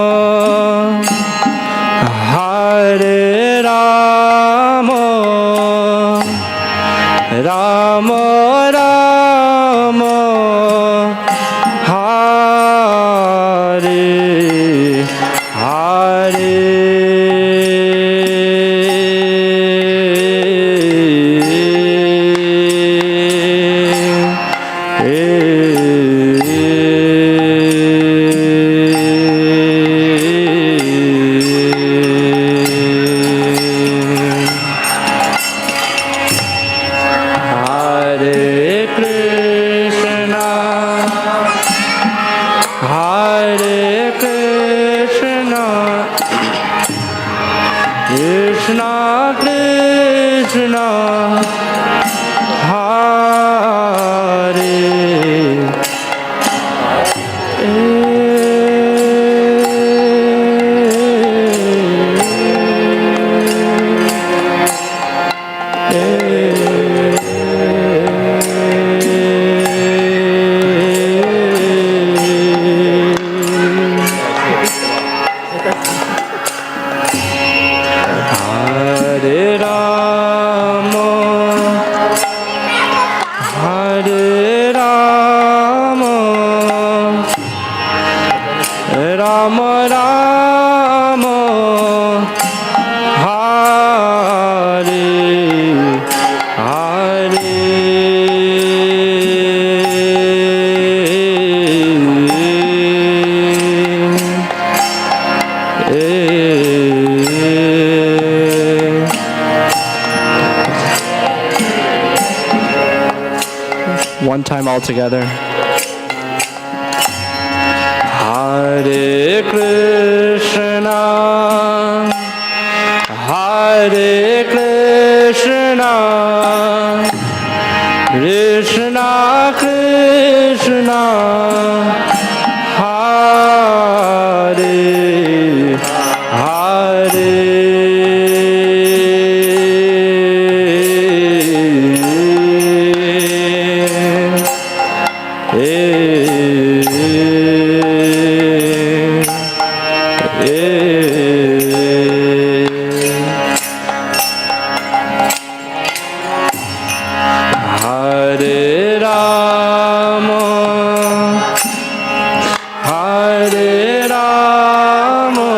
Hare Rama Rama Rama Hare Hare Krishna Hare Krishna Krishna Krishna Hare Rama Hare Rama Rama Rama Hare Hare one time all together. Hare Krishna, Hare Krishna, Krishna Krishna, Hare Hare. Hare Rama, Hare Rama,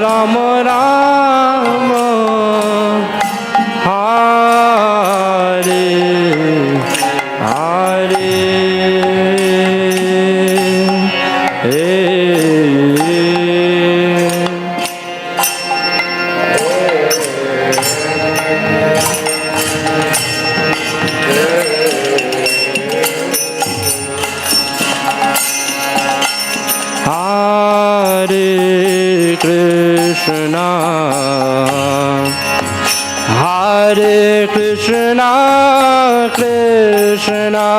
Rama Rama, Hare Hare. Hare Krishna, Hare Krishna, Krishna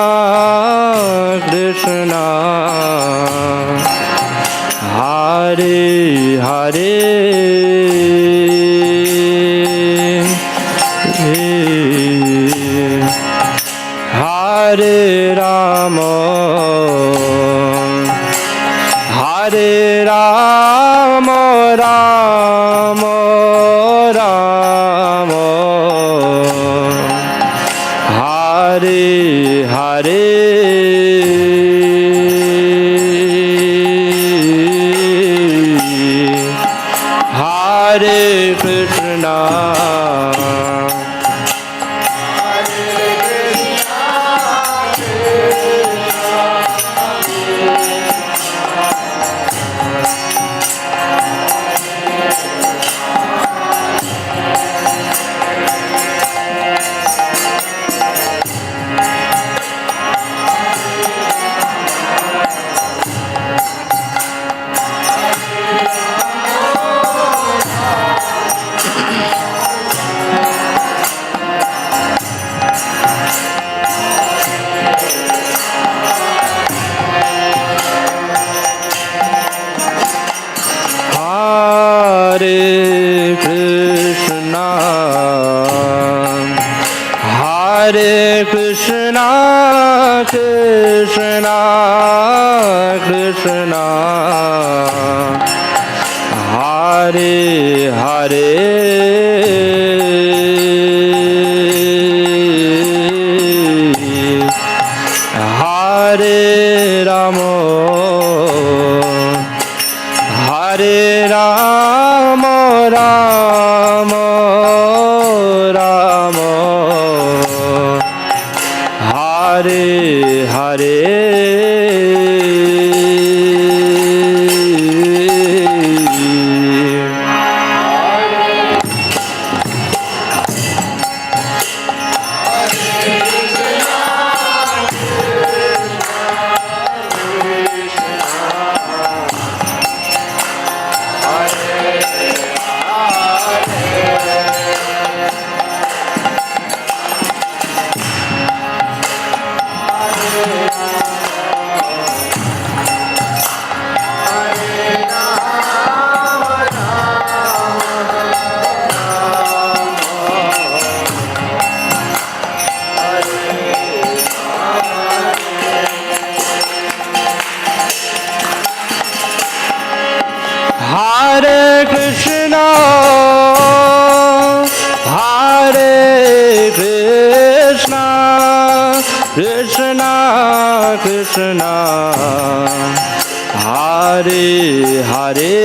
Krishna, Hare Hare. Hare Rama, Hare Rama, Rama Rama, Hare Hare. Hare Krishna, Hare Krishna, Hare Krishna, Krishna Krishna, Hare Hare. Hare Rama, Hare Rama, Rama Rama, Hare Hare. Hare Krishna, Hare Krishna, Krishna Krishna, Hare Hare.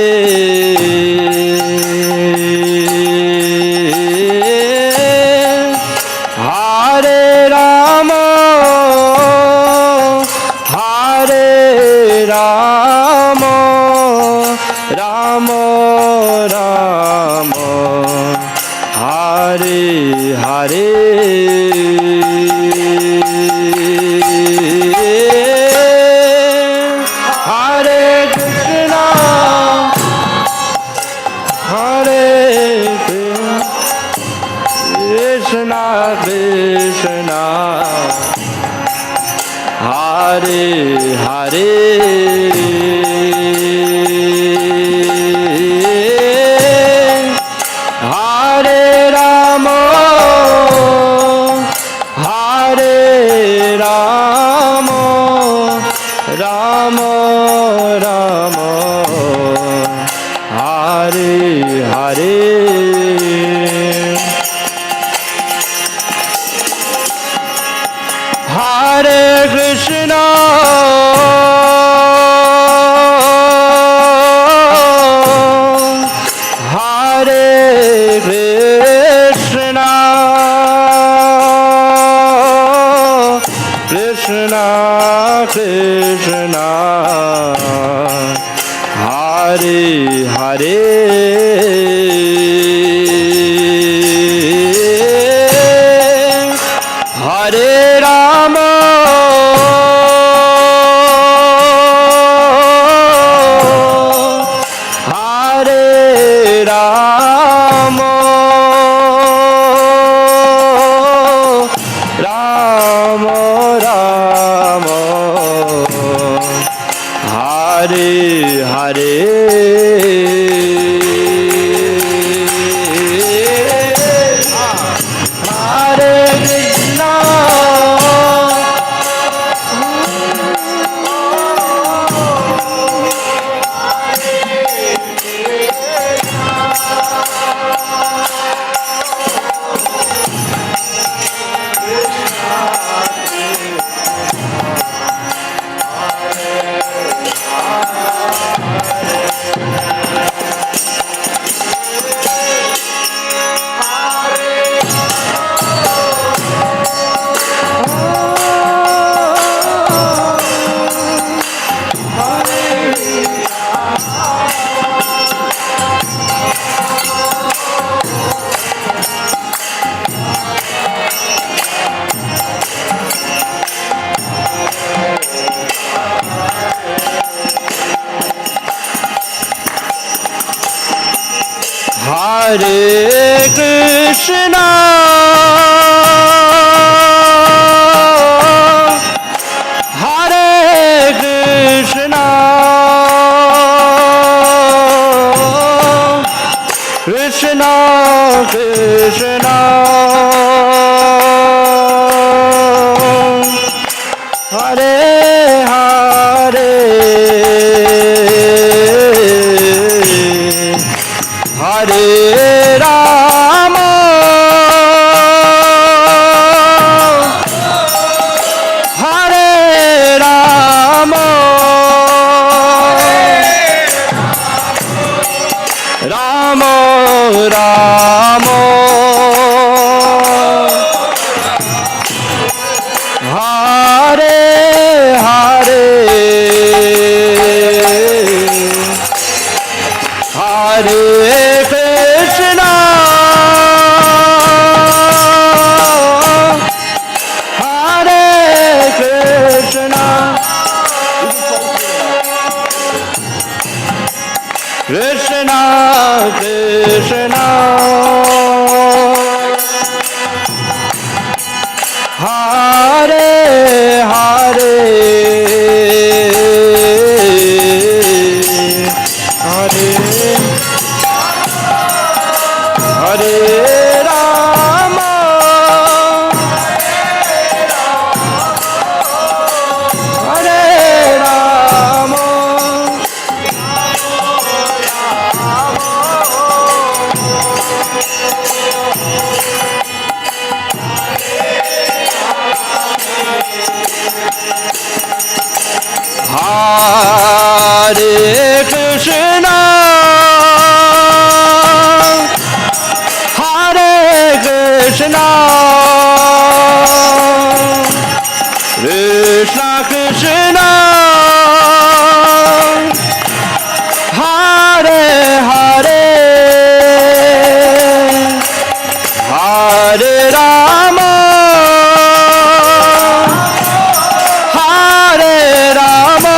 Hare Rama, Hare Rama, Rama Rama, Hare Hare. Krishna, Hare Hare, Hare Rama, Hare Rama, Rama Rama, Hare Hare. Hare Krishna, Hare Krishna, Krishna Krishna, Hare Hare. Hare Rama, Hare Rama, Rama Rama, Hare Hare. Hare Krishna, Hare Krishna, Hare Krishna, Krishna Krishna, Hare Hare, Hare Rama, Hare Rama, Rama Rama, Hare Hare, Hare Krishna, Hare Krishna, Krishna Krishna, Hare Hare, Hare Hare Rama, Hare Rama, Hare Krishna, Hare Krishna, Krishna Krishna, Hare Hare, Hare Rama, Hare Rama,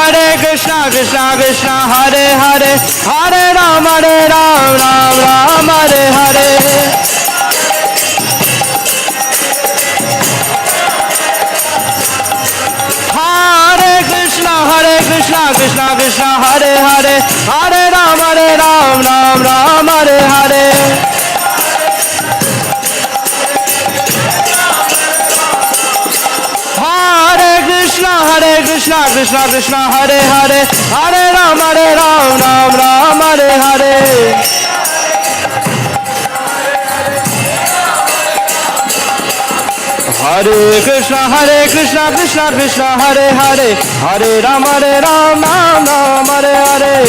Hare Krishna, Krishna Krishna, Hare Hare, Hare Ram, Ram Ram, Hare Hare. Hare Krishna, Krishna Krishna, Hare Hare, Hare Ram, Ram Ram, Hare Hare. Hare Krishna, Krishna Krishna, Hare Hare, Hare Ram, Ram Ram, Hare Hare. Hare Krishna, Krishna Krishna, Hare Hare, Hare Ram, Ram Ram, Hare Hare.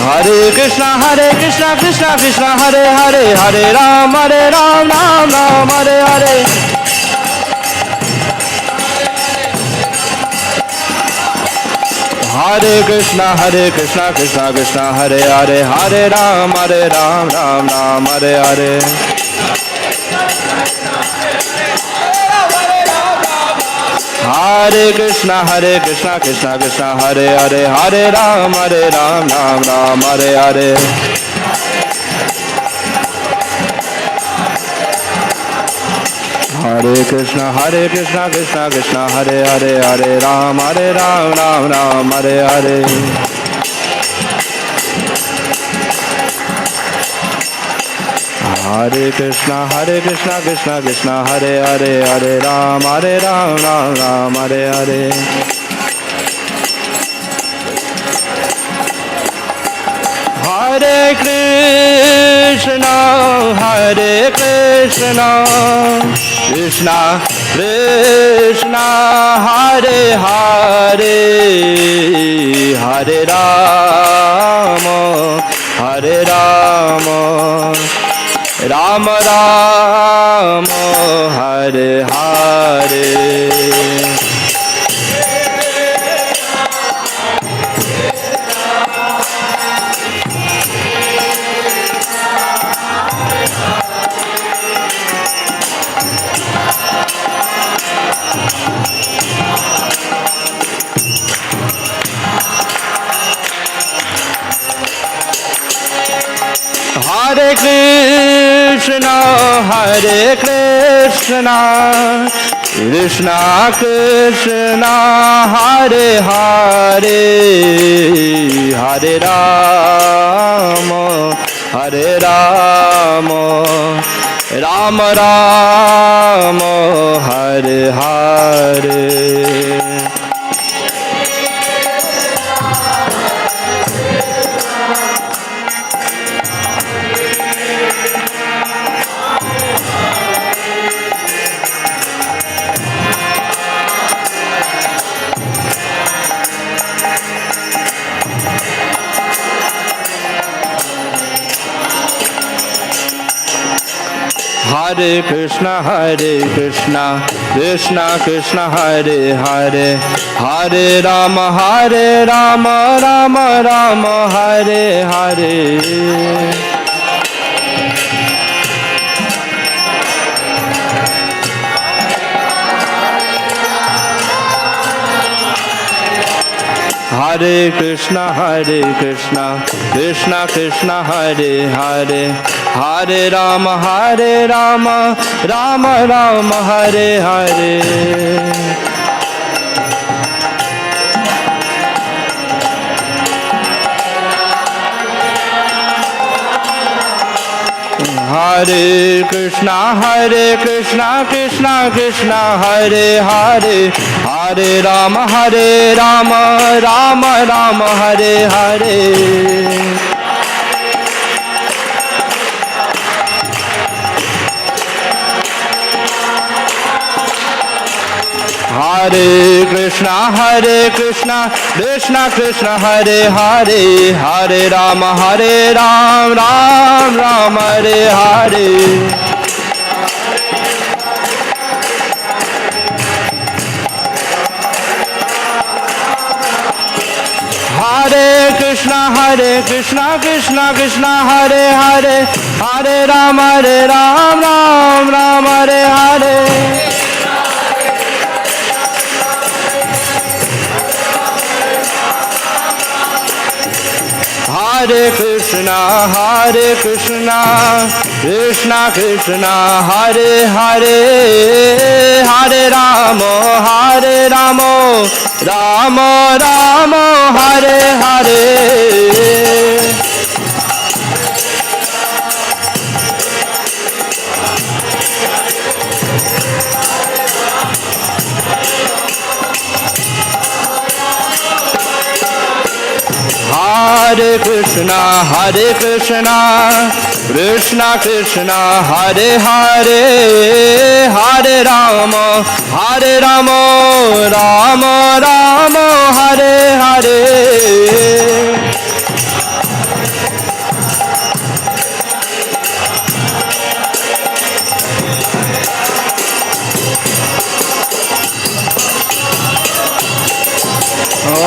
Hare Krishna, Krishna Krishna, Hare Hare, Hare Ram, Ram Ram, Hare Hare. Hare Krishna, Krishna Krishna, Hare Hare, Hare Ram, Ram Ram, Hare Hare. Hare Krishna, Krishna Krishna, Hare Hare, Hare Ram, Ram Ram, Hare Hare. Hare Krishna, Krishna Krishna, Hare Hare, Hare Ram, Ram Ram, Hare Hare. Hare Krishna, Krishna Hare Hare, Hare Ram, Ram Hare Hare. Hare Krishna, Krishna Krishna, Hare Hare, Hare Rama, Hare Rama, Rama Rama, Hare Hare. Hare Krishna, Krishna Krishna, Hare Hare, Hare Rama, Hare Rama, Rama Rama, Hare Hare. Hare Krishna, Krishna Krishna, Hare Hare, Hare Rama, Rama Rama, Hare Hare. Hare Krishna, Krishna Krishna, Hare Hare, Hare Rama, Rama Rama, Hare Hare. Hare Krishna, Krishna Krishna, Hare Hare, Hare Rama, Rama Rama, Hare Hare. Hare Krishna, Krishna Krishna, Hare Hare, Hare Rama, Ram Hare Hare. Hare Krishna, Krishna Krishna, Hare Hare, Hare Rama, Ram Hare Hare. Hare Krishna, Krishna Krishna, Hare Hare, Hare Rama, Rama Rama, Hare Hare. Hare Krishna, Krishna Krishna, Hare Hare, Hare Rama, Rama Rama, Hare Hare.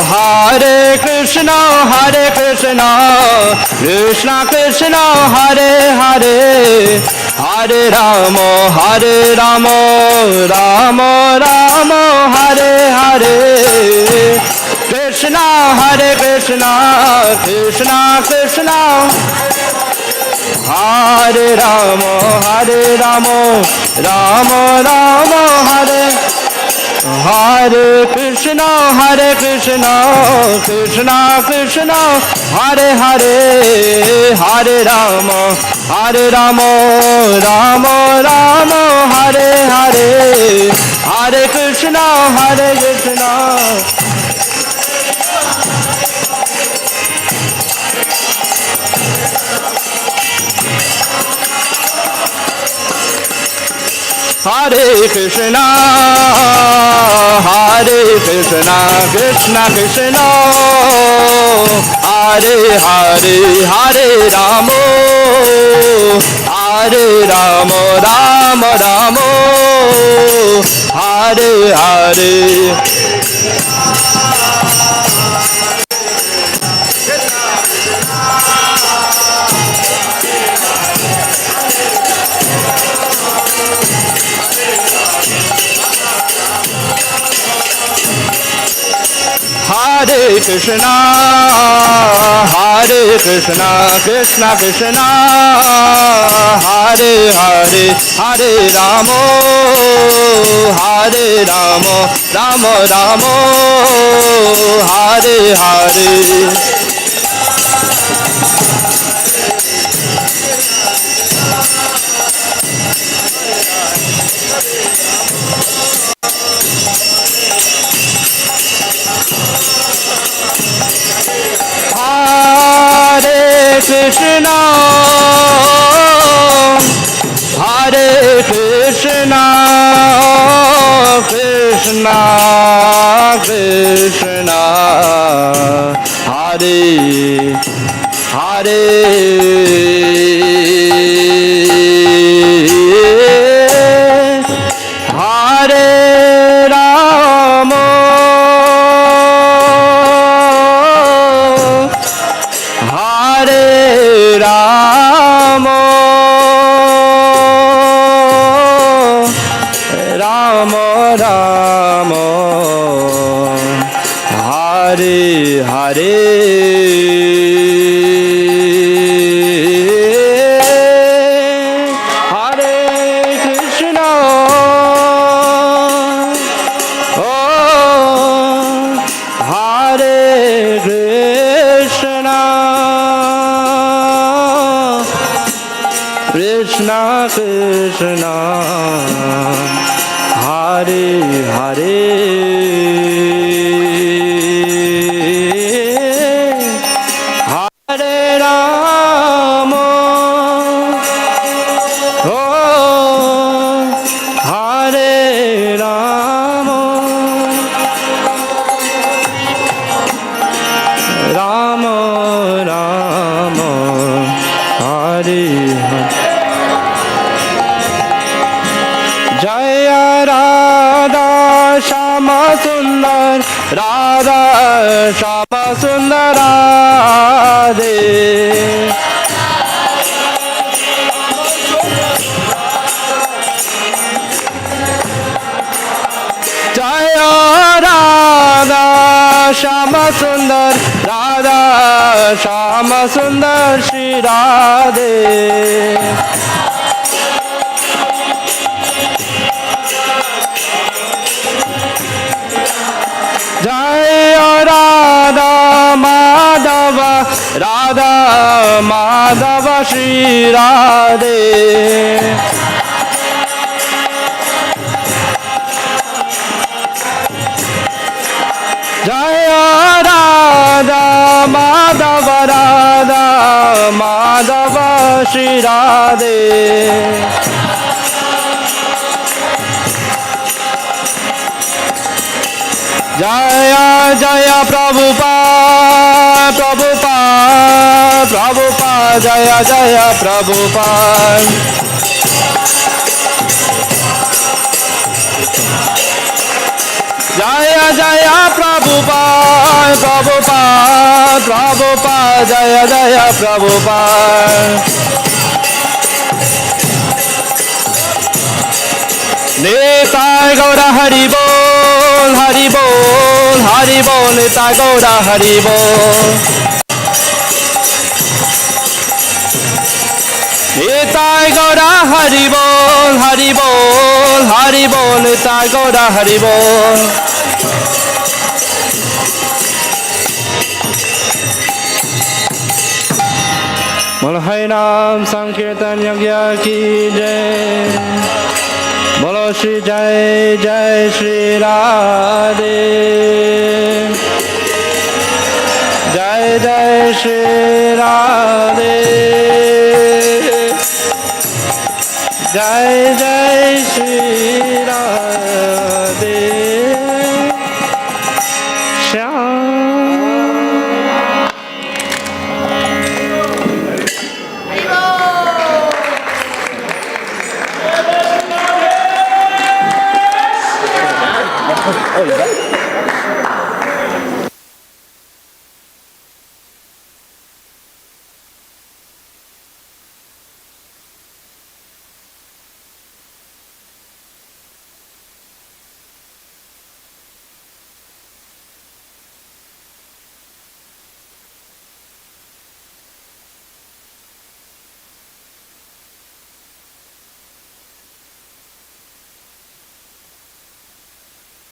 Hare Krishna, Krishna Krishna, Hare Hare, Hare Rama, Rama Rama, Hare Hare. Krishna, Hare Krishna, Krishna Krishna, Hare Rama, Rama Rama, Hare Hare Krishna, Krishna Krishna, Hare Hare, Hare Rama, Rama Rama, Hare Hare. Hare Krishna, Krishna. Hare Krishna, Krishna Krishna, Hare Hare, Hare Rama, Rama Rama, Hare Hare. Hare Krishna, Krishna Krishna, Hare Hare, Hare Rama, Rama Rama, Hare Hare. Hare Krishna, Krishna Krishna, Hare Hare. Hare Rama, Hare Rama, Rama Rama, Hare Hare. Hare Krishna, Hare Krishna, Krishna Krishna, Hare Hare. Hare Rama, Hare Rama, Rama Rama, Hare Hare. Jaya Radha Shama Sundar, Radha Shama Sundar Radhe. Jaya Radha Shama Sundar, Radha Shama Shama Sundar Shri Radhe. Jaya Radha Madhava, Radha Madhava Shri Radhe. Jaya Radha Madhava, Radha Madhava Shri Radhe. Jaya Jaya Prabhupada, Prabhupada, Prabhupada, Jaya Jaya Prabhupada. Jaya Jaya Prabhupada, Prabhupada, Prabhupada, Jaya Jaya Prabhupada. Nitai Gaura Hari Bol, Hari Bol, Hari Bol, Nitai Gaura Hari Bol. Nitai Gaura Hari Bol, Hari Bol, Hari Bol, Nitai Gaura Hari Bol. Bolo Hai Nam Sankirtan Yagya Ki Jai. Bolo Shri Jai Jai Shri Radhe. Jai Jai Shri Radhe. Jai Jai Shri Radhe. Shyam.